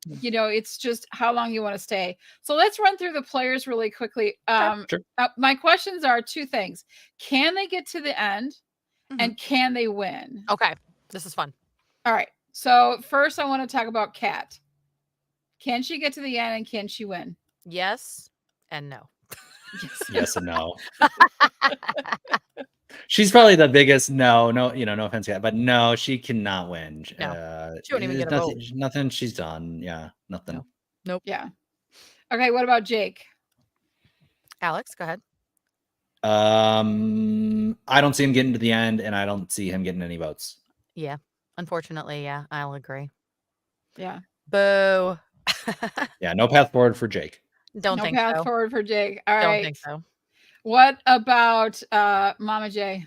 it's just how long you want to stay. So let's run through the players really quickly. Sure. My questions are 2 things. Can they get to the end and can they win? Okay. This is fun. All right. So first I want to talk about Kat. Can she get to the end and can she win? Yes and no. Yes and no. She's probably the biggest no offense yet, but no, she cannot win. No. She won't even get a vote. Nothing she's done. Yeah, nothing. Nope. Yeah. Okay, what about Jake? Alex, go ahead. I don't see him getting to the end, and I don't see him getting any votes. Yeah. Unfortunately, yeah, I'll agree. Yeah. Boo. Yeah, no path forward for Jake. Don't think so. No path forward for Jake. All right. Don't think so. What about Mama J?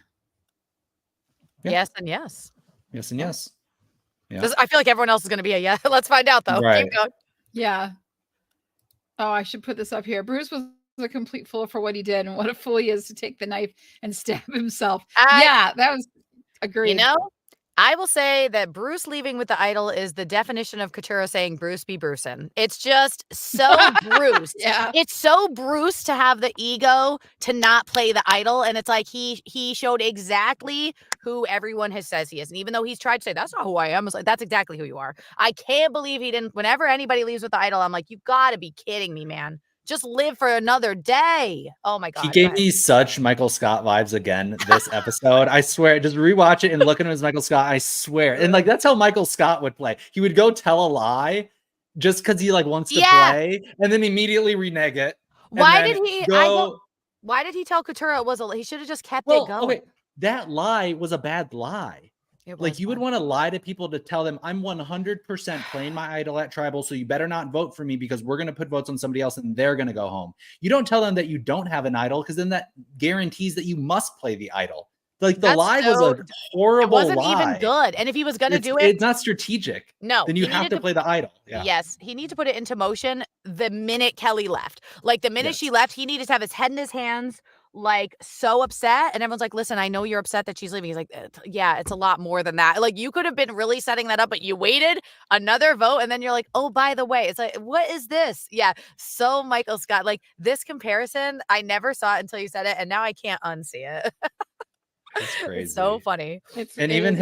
Yeah. Yes and yes. Yes and yes. Yeah. I feel like everyone else is going to be a yes. Let's find out though. Right. Keep going. Yeah. Oh, I should put this up here. Bruce was a complete fool for what he did and what a fool he is to take the knife and stab himself. Yeah, that was agreed. I will say that Bruce leaving with the idol is the definition of Katura saying Bruce be Brucin'. It's just so Bruce. Yeah. It's so Bruce to have the ego to not play the idol. And it's like he showed exactly who everyone has says he is. And even though he's tried to say, that's not who I am, it's like, that's exactly who you are. I can't believe he didn't. Whenever anybody leaves with the idol, I'm like, you got to be kidding me, man. Just live for another day. Oh my God. He gave me such Michael Scott vibes again this episode. I swear, just rewatch it and look at him as Michael Scott. I swear. And like, that's how Michael Scott would play. He would go tell a lie just because he like wants to play and then immediately renege it. Why did he tell Katura it was he should have just kept it going? Okay. That lie was a bad lie. Like you would want to lie to people to tell them I'm 100% playing my idol at tribal. So you better not vote for me because we're going to put votes on somebody else and they're going to go home. You don't tell them that you don't have an idol because then that guarantees that you must play the idol. Like the lie was a horrible lie. It wasn't even good. And if he was going to do it, it's not strategic. No, then you have to play the idol. Yeah. Yes. He needed to put it into motion the minute Kelly left. Like the minute she left, he needed to have his head in his hands, like so upset. And everyone's like, listen, I know you're upset that she's leaving. He's like, yeah, it's a lot more than that. Like you could have been really setting that up, but you waited another vote. And then you're like, oh, by the way, it's like, what is this? Yeah. So Michael Scott, like this comparison, I never saw it until you said it. And now I can't unsee it. That's crazy. It's so funny. And even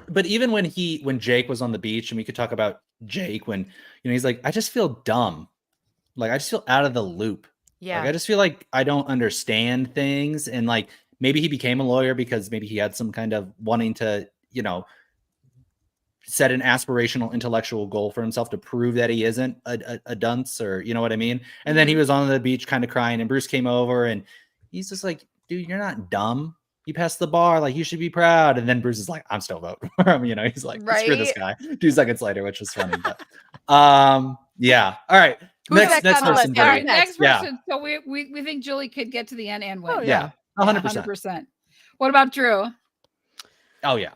but even when Jake was on the beach, and we could talk about Jake when, he's like, I just feel dumb. Like I just feel out of the loop. Yeah. Like I just feel like I don't understand things. And like, maybe he became a lawyer because maybe he had some kind of wanting to, set an aspirational intellectual goal for himself to prove that he isn't a dunce or, you know what I mean? And then he was on the beach kind of crying and Bruce came over and he's just like, dude, you're not dumb. You passed the bar, like you should be proud. And then Bruce is like, I'm still voting for him. You know, he's like, screw this Right? guy. 2 seconds later, which was funny. But yeah. All right. Who's Next next on the person. list? All Yeah, right, who's next Yeah. person. So we think Julie could get to the end and win. Oh, Yeah. 100%. 100%. What about Drew? Oh yeah.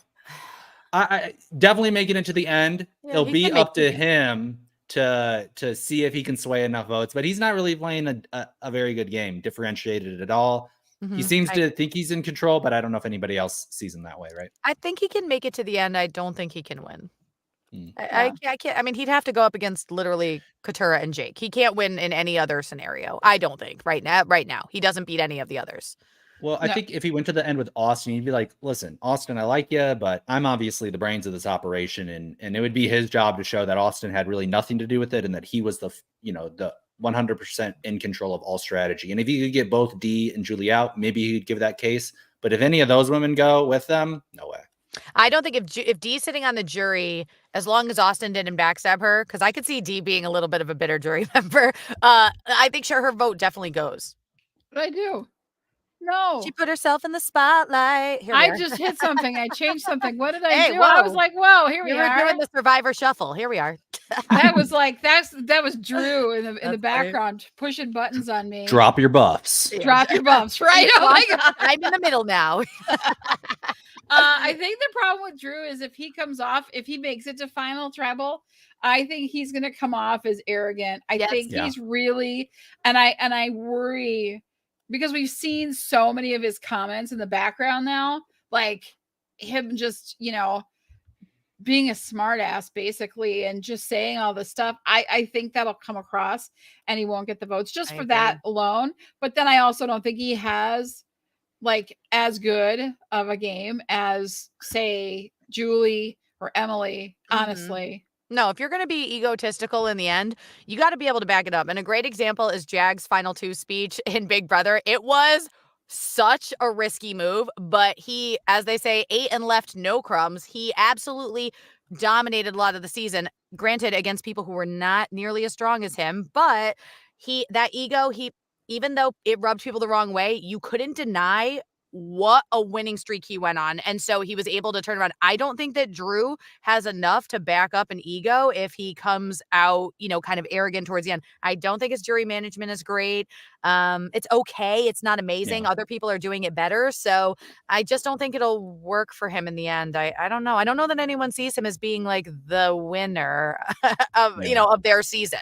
I definitely making it to the end. Yeah, It'll he be can make up to him to see if he can sway enough votes, but he's not really playing a very good game, differentiated at all. He seems to think he's in control, but I don't know if anybody else sees him that way, right? I think he can make it to the end. I don't think he can win. Yeah. I can't. I mean, he'd have to go up against literally Katura and Jake. He can't win in any other scenario. I don't think right now. Right now, he doesn't beat any of the others. Well, I think if he went to the end with Austin, he'd be like, listen, Austin, I like you, but I'm obviously the brains of this operation. And it would be his job to show that Austin had really nothing to do with it and that he was the 100% in control of all strategy. And if he could get both Dee and Julie out, maybe he'd give that case. But if any of those women go with them, no way. I don't think if Dee's sitting on the jury, as long as Austin didn't backstab her, because I could see Dee being a little bit of a bitter jury member, I think sure her vote definitely goes. What I do? No. She put herself in the spotlight. Here we I are. just hit something. I changed something. What did I Hey, do? I was whoa. like, whoa, here we We were are. doing the Survivor Shuffle. Here we are. That was like that was Drew in the That's funny. background pushing buttons on me. Drop your buffs. Drop your bumps, right? Oh my god. I'm in the middle now. I think the problem with Drew is if he comes off, if he makes it to final treble, I think he's gonna come off as arrogant. I think he's really, and I worry because we've seen so many of his comments in the background now, like him just, being a smartass basically and just saying all this stuff. I think that'll come across and he won't get the votes just for that alone. But then I also don't think he has like as good of a game as say Julie or Emily, honestly. No, if you're going to be egotistical in the end, you got to be able to back it up. And a great example is Jag's final 2 speech in Big Brother. It was such a risky move, but he, as they say, ate and left no crumbs. He absolutely dominated a lot of the season, granted against people who were not nearly as strong as him, but that ego, even though it rubbed people the wrong way, you couldn't deny what a winning streak he went on. And so he was able to turn around. I don't think that Drew has enough to back up an ego if he comes out, kind of arrogant towards the end. I don't think his jury management is great. It's okay. It's not amazing. Other people are doing it better. So I just don't think it'll work for him in the end. I don't know. I don't know that anyone sees him as being like the winner of their season.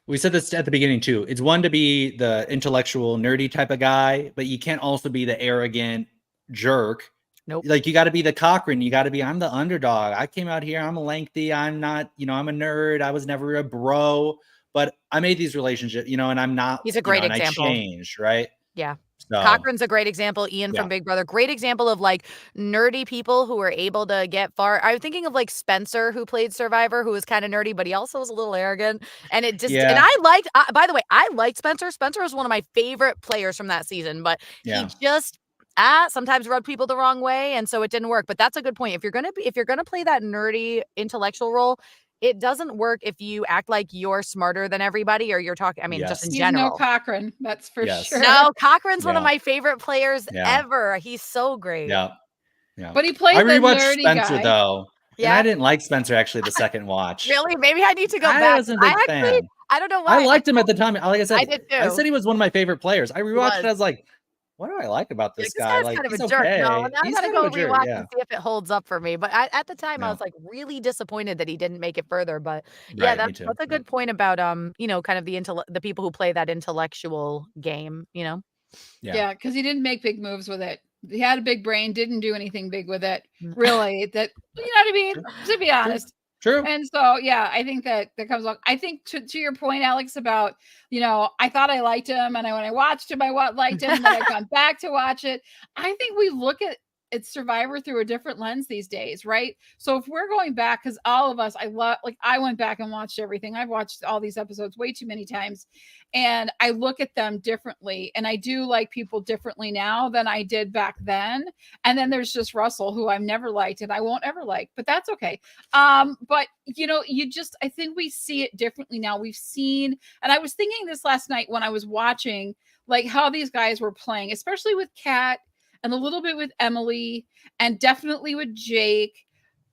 We said this at the beginning too. It's one to be the intellectual, nerdy type of guy, but you can't also be the arrogant jerk. Nope. Like you got to be the Cochran. You got to be, I'm the underdog. I came out here. I'm a lengthy. I'm not, I'm a nerd. I was never a bro, but I made these relationships, and I'm not. He's a great example. I changed, right? Yeah. So, Cochran's a great example. Ian from Big Brother, great example of like nerdy people who are able to get far. I'm thinking of like Spencer, who played Survivor, who was kind of nerdy, but he also was a little arrogant. And it just, and I liked, by the way, I liked Spencer. Spencer was one of my favorite players from that season, but he just sometimes rubbed people the wrong way. And so it didn't work. But that's a good point. If you're going to play that nerdy intellectual role, it doesn't work if you act like you're smarter than everybody or you're talking. I mean, just in general. No Cochran, that's for sure. No, Cochran's one of my favorite players ever. He's so great. Yeah. But he played I the rewatched nerdy Spencer guy. though. Yeah. And I didn't like Spencer actually the second watch. Really? Maybe I need to go back. I wasn't a big fan. I don't know why. I liked him at the time. Like I said, I did too. I said he was one of my favorite players. I rewatched it. I was like, what do I like about this guy? Like, kind of he's a jerk. okay. No, now I gotta go rewatch and see if it holds up for me. But at the time, I was like really disappointed that he didn't make it further. But that's a good point about kind of the people who play that intellectual game. Yeah, because he didn't make big moves with it. He had a big brain, didn't do anything big with it. Really, that you know what I mean? To be honest. True. And so, I think that comes along. I think to your point, Alex, about, I thought I liked him. And when I watched him, I liked him. And then I've gone back to watch it. I think we look at Survivor through a different lens these days, right? So if we're going back, because all of us, I went back and watched everything. I've watched all these episodes way too many times. And I look at them differently. And I do like people differently now than I did back then. And then there's just Russell, who I've never liked and I won't ever like, but that's okay. But I think we see it differently now. We've seen, and I was thinking this last night when I was watching, like how these guys were playing, especially with Kat and a little bit with Emily and definitely with Jake.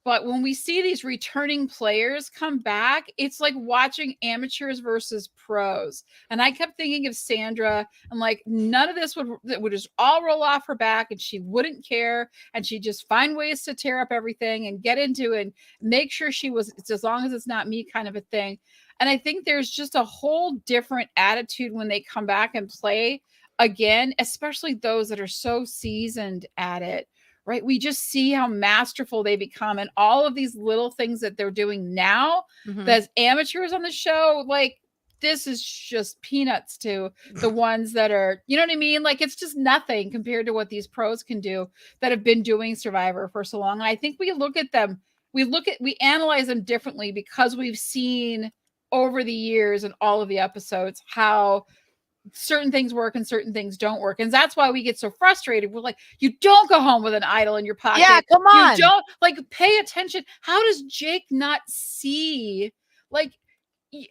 But when we see these returning players come back, it's like watching amateurs versus pros. And I kept thinking of Sandra and like none of this would just all roll off her back and she wouldn't care. And she'd just find ways to tear up everything and get into it and make sure she was, it's as long as it's not me kind of a thing. And I think there's just a whole different attitude when they come back and play again, especially those that are so seasoned at it. Right. We just see how masterful they become and all of these little things that they're doing now as amateurs on the show. Like, this is just peanuts to the ones that are, you know what I mean? Like, it's just nothing compared to what these pros can do that have been doing Survivor for so long. And I think we look at them, we analyze them differently because we've seen over the years and all of the episodes how certain things work and certain things don't work. And that's why we get so frustrated. We're like, you don't go home with an idol in your pocket. Yeah, come on. You don't like pay attention. How does Jake not see? Like,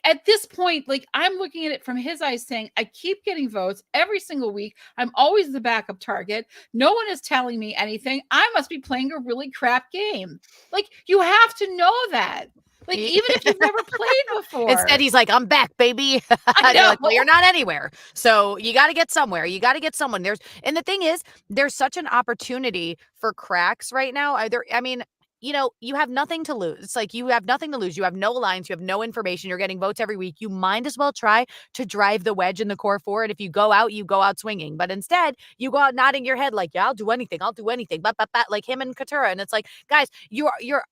at this point, like I'm looking at it from his eyes saying, I keep getting votes every single week. I'm always the backup target. No one is telling me anything. I must be playing a really crap game. Like, you have to know that. Like, even if you've never played before. Instead, he's like, I'm back, baby. I know. Like, well, you're not anywhere. So you got to get somewhere. You got to get someone. And the thing is, there's such an opportunity for cracks right now. I mean, you know, you have nothing to lose. It's like you have nothing to lose. You have no alliance. You have no information. You're getting votes every week. You might as well try to drive the wedge in the core four. And if you go out swinging. But instead, you go out nodding your head like, yeah, I'll do anything. But like him and Katura. And it's like, guys,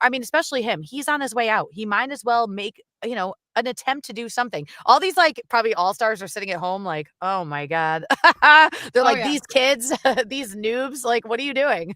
I mean, especially him. He's on his way out. He might as well make, you know, an attempt to do something. All these like probably all-stars are sitting at home like, oh my God. They're like, these kids, these noobs, like, what are you doing?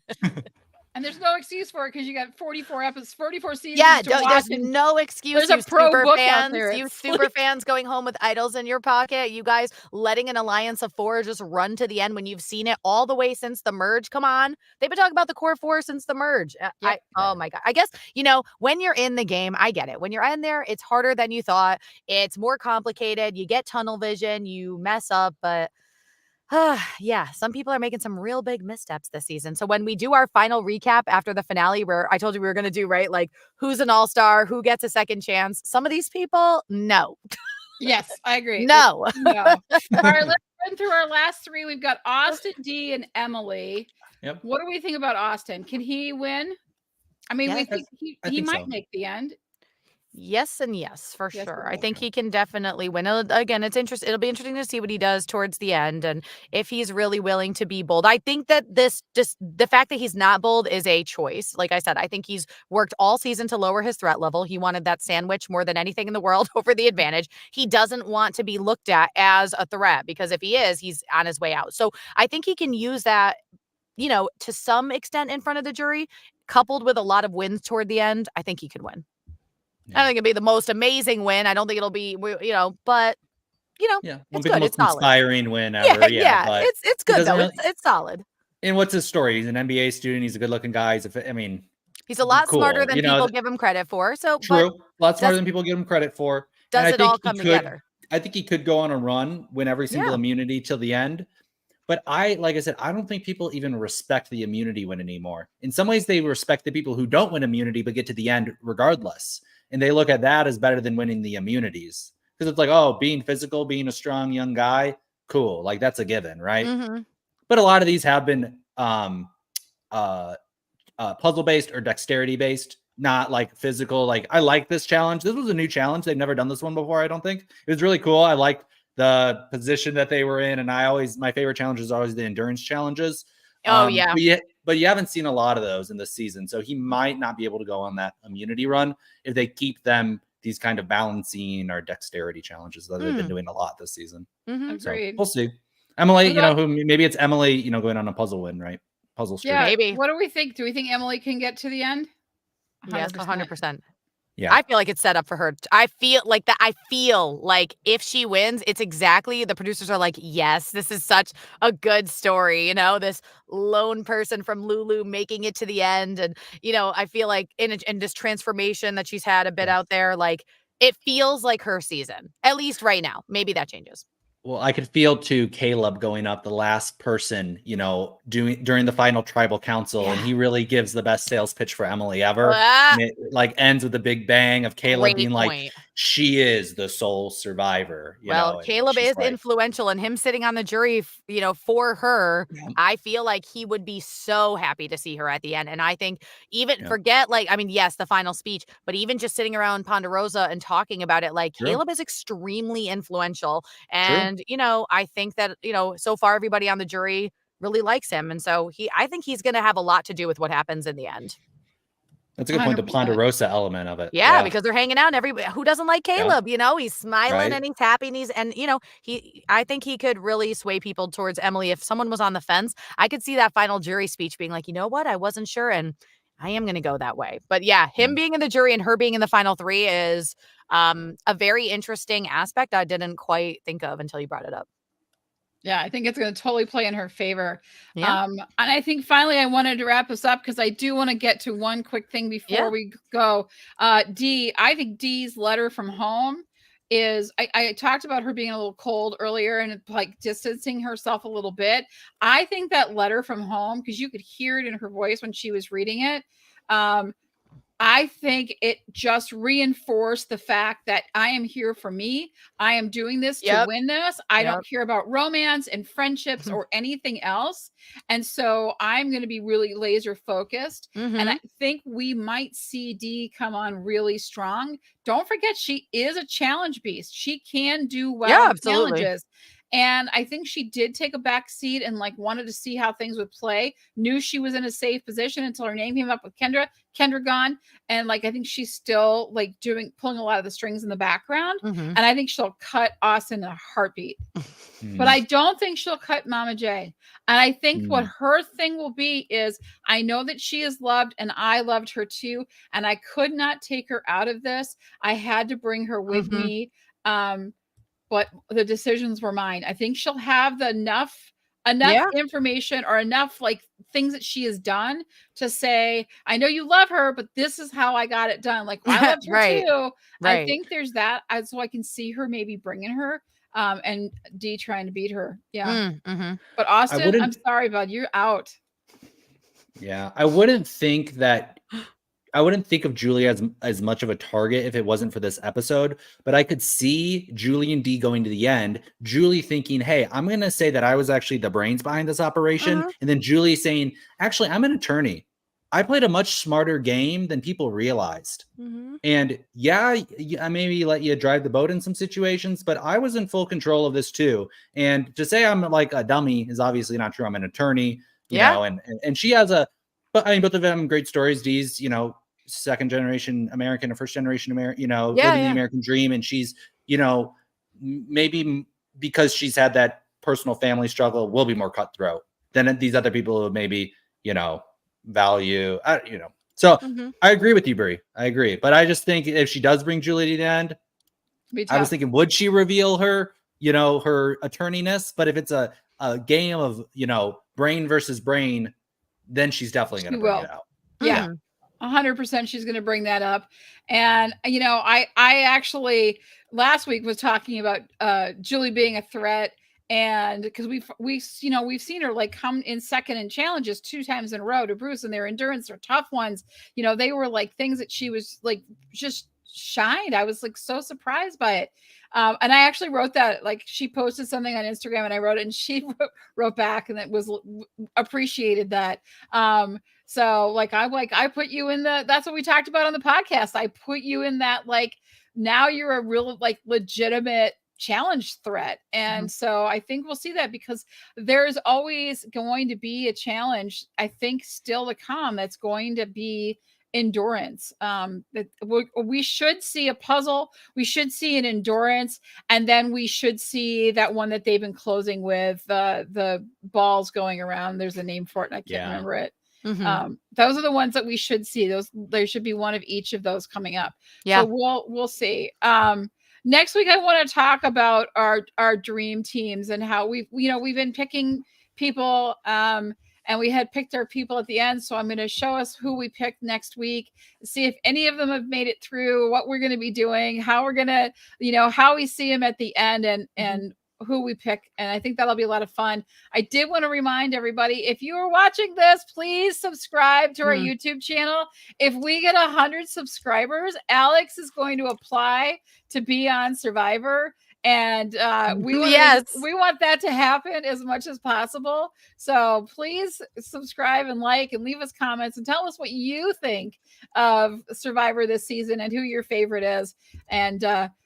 And there's no excuse for it because you got 44 episodes, 44 seasons. Yeah, there's no excuse. There's a pro book out there. You super fans going home with idols in your pocket. You guys letting an alliance of four just run to the end when you've seen it all the way since the merge. Come on. They've been talking about the core four since the merge. Yep. Oh my God. I guess, you know, when you're in the game, I get it. When you're in there, it's harder than you thought. It's more complicated. You get tunnel vision, you mess up, but yeah, some people are making some real big missteps this season. So when we do our final recap after the finale, where I told you we were going to do, right, like who's an all-star, who gets a second chance, some of these people, no. Yes, I agree. No. No. All right, let's run through our last three. We've got Austin, D, and Emily. Yep. What do we think about Austin? Can he win? I mean, we think he might make the end. Yes and yes, for sure. I think he can definitely win. Again, it's interesting. It'll be interesting to see what he does towards the end and if he's really willing to be bold. I think that the fact that he's not bold is a choice. Like I said, I think he's worked all season to lower his threat level. He wanted that sandwich more than anything in the world over the advantage. He doesn't want to be looked at as a threat because if he is, he's on his way out. So I think he can use that, you know, to some extent in front of the jury, coupled with a lot of wins toward the end. I think he could win. Yeah. I don't think it'll be the most amazing win. I don't think it'll be, you know, but, you know, it's good. It's solid. Inspiring win ever. Yeah, it's good though. It's solid. And what's his story? He's an MBA student. He's a good-looking guy. He's a lot smarter than people give him credit for. So true, a lot smarter than people give him credit for. Does it all come together? I think he could go on a run, win every single immunity till the end. But like I said, I don't think people even respect the immunity win anymore. In some ways, they respect the people who don't win immunity but get to the end regardless. And they look at that as better than winning the immunities. Because it's like, oh, being physical, being a strong young guy, cool. Like, that's a given, right? Mm-hmm. But a lot of these have been puzzle-based or dexterity-based, not like physical. Like, I like this challenge. This was a new challenge. They've never done this one before, I don't think. It was really cool. I liked the position that they were in. And my favorite challenge is always the endurance challenges. Oh, yeah. But you haven't seen a lot of those in this season. So he might not be able to go on that immunity run if they keep them these kind of balancing or dexterity challenges that they've been doing a lot this season. Mm-hmm. So we'll see. Emily, maybe it's Emily, going on a puzzle win, right? Puzzle streak. Yeah, maybe. What do we think? Do we think Emily can get to the end? 100%. Yes, 100%. Yeah. I feel like it's set up for her. I feel like if she wins, it's exactly, the producers are like, yes, this is such a good story. This lone person from Lulu making it to the end. And, I feel like in this transformation that she's had a bit out there, like it feels like her season, at least right now. Maybe that changes. Well, I could feel too Caleb going up, the last person, during the final tribal council, and he really gives the best sales pitch for Emily ever. Ah, And it like ends with a big bang of Caleb great being like, point. she is the sole survivor, Well, and Caleb she's is like, influential, and him sitting on the jury, for her, yeah, I feel like he would be so happy to see her at the end. And I think even yeah, forget, like, I mean, yes, the final speech, but even just sitting around Ponderosa and talking about it, like, true, Caleb is extremely influential. true. And, I think that, so far everybody on the jury really likes him. And so I think he's going to have a lot to do with what happens in the end. That's a good point, the 100%. Ponderosa element of it. Yeah, Yeah, because they're hanging out and everybody who doesn't like yeah, Caleb, he's smiling right. and he's happy and I think he could really sway people towards Emily. If someone was on the fence, I could see that final jury speech being like, "You know what? I wasn't sure and I am going to go that way." But yeah, Yeah. him being in the jury and her being in the final 3 is a very interesting aspect I didn't quite think of until you brought it up. Yeah, I think it's going to totally play in her favor. Yeah. And I think finally I wanted to wrap us up because I do want to get to one quick thing before Yeah. we go. I think Dee's letter from home is, I talked about her being a little cold earlier and like distancing herself a little bit. I think that letter from home, because you could hear it in her voice when she was reading it. I think it just reinforced the fact that I am here for me. I am doing this to Yep. win this. I Yep. don't care about romance and friendships or anything else. And so I'm going to be really laser focused. And I Mhm. think we might see Dee come on really strong. Don't forget, she is a challenge beast. She can do Yeah, well in absolutely. challenges. And I think she did take a back seat and like wanted to see how things would play, knew she was in a safe position until her name came up with Kendra gone. And like I think she's still like pulling a lot of the strings in the background. Mhm. And I think she'll cut Austin in a heartbeat. But Mm, I don't think she'll cut Mama J. And I think what mm, her thing will be is, I know that she is loved and I loved her too. And I could not take her out of this. I had to bring her with Mhm. me. But the decisions were mine. I think she'll have enough Yeah. information or enough like things that she has done to say, I know you love her, but this is how I got it done. Like I loved her Right. too. I Right. think there's that. So I can see her maybe bringing her, and Dee trying to beat her. Yeah. Mhm. But I Austin, I'm wouldn't, sorry, bud, you're out. yeah, I wouldn't think of Julia as much of a target if it wasn't for this episode, but I could see Julie and Dee going to the end. Julie thinking, "Hey, I'm going to say that I was actually the brains behind this operation," Mhm. and then Julie saying, "Actually, I'm an attorney. I played a much smarter game than people realized. Mhm. And yeah, I maybe let you drive the boat in some situations, but I was in full control of this too. And to say I'm like a dummy is obviously not true. I'm an attorney, Yeah. and she has but I mean, both of them great stories. Dee's, second generation American or first generation American, Yeah, living the yeah. American dream. And she's, maybe because she's had that personal family struggle, will be more cutthroat than these other people who maybe, value, So Mhm. I agree with you, Brie. I agree. But I just think if she does bring Julie to the end, Be I was tough. thinking, would she reveal her attorneyness? But if it's a game of, brain versus brain, then she's definitely going She to bring it will. out. Yeah. Mhm. 100% she's going to bring that up. And I actually last week was talking about Julie being a threat, and because we've seen her like come in second in challenges 2 times in a row to Bruce, and their endurance are tough ones. They were like things that she was like just shined. I was like so surprised by it. And I actually wrote that, like she posted something on Instagram and I wrote it and she wrote back, and it was appreciated that. So like I put you in that's what we talked about on the podcast. I put you in that, like, now you're a real like legitimate challenge threat. Mhm. And so I think we'll see that, because there's always going to be a challenge, I think, still to come, that's going to be endurance. That we should see a puzzle, we should see an endurance, and then we should see that one that they've been closing with, the balls going around. There's a name for it and I can't Yeah. remember it. Mhm. Those are the ones that we should see. There should be one of each of those coming up. Yeah. So we'll see. Next week I want to talk about our dream teams and how we've been picking people, and we had picked our people at the end. So I'm going to show us who we picked next week, see if any of them have made it through, what we're going to be doing, how we're going to, how we see them at the end, and Mhm. who we pick, and I think that'll be a lot of fun. I did want to remind everybody, if you are watching this, please subscribe to our YouTube channel. If we get 100 subscribers, Alex is going to apply to be on Survivor. And we want that to happen as much as possible. So please subscribe and like and leave us comments and tell us what you think of Survivor this season and who your favorite is and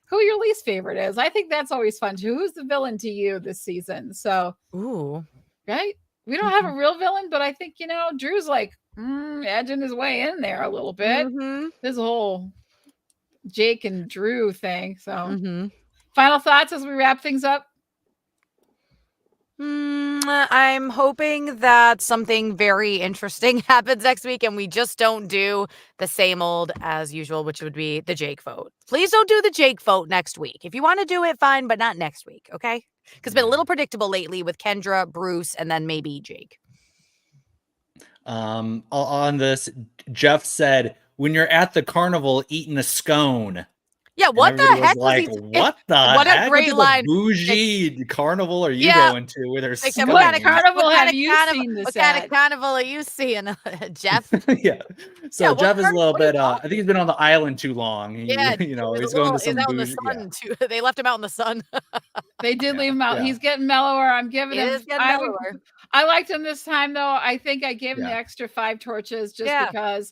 who your least favorite is. I think that's always fun too. Who's the villain to you this season? So, right? We don't have a real villain, but I think, Drew's like edging his way in there a little bit. This whole Jake and Drew thing. So. Final thoughts as we wrap things up? I'm hoping that something very interesting happens next week and we just don't do the same old as usual, which would be the Jake vote. Please don't do the Jake vote next week. If you want to do it, fine, but not next week, okay? Because it's been a little predictable lately with Kendra, Bruce, and then maybe Jake. On this, Jeff said, when you're at the carnival eating a scone. Yeah, what the heck was what the what heck? A great line. Bougie carnival are you going to where there's what kind of carnival have you seen this What kind of carnival are you seeing, Jeff? Yeah. So Jeff is a little bit I think he's been on the island too long. He's going to some bougie. Too. They left him out in the sun. They did leave him out. He's getting mellower. I'm giving him I liked him this time though. I think I gave him the extra 5 torches just because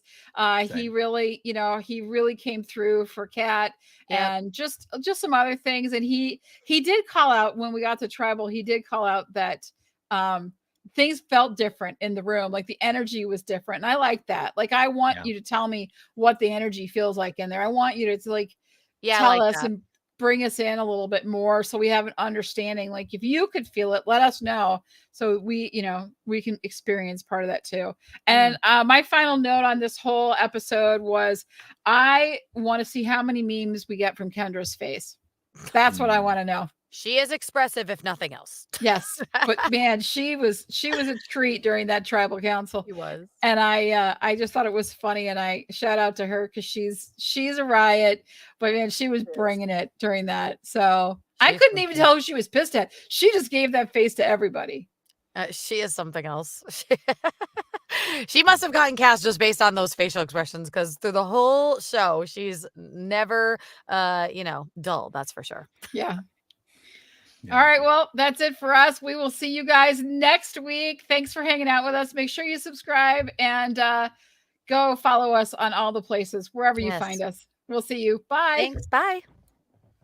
he really, he really came through for Kat and just some other things. And he did call out when we got to tribal, he did call out that things felt different in the room. Like the energy was different. And I like that. Like, I want you to tell me what the energy feels like in there. I want you to tell us and bring us in a little bit more so we have an understanding. Like, if you could feel it, let us know so we can experience part of that too. And my final note on this whole episode was I want to see how many memes we get from Kendra's face. That's what I want to know. She is expressive, if nothing else. Yes, but man, she was a treat during that tribal council. She was, and I just thought it was funny, and I shout out to her because she's a riot. But man, she was bringing it during that. So I couldn't even tell who she was pissed at. She just gave that face to everybody. She is something else. She must have gotten cast just based on those facial expressions because through the whole show, she's never, dull. That's for sure. Yeah. All right. Well, that's it for us. We will see you guys next week. Thanks for hanging out with us. Make sure you subscribe and go follow us on all the places, wherever you find us. We'll see you. Bye. Thanks. Bye.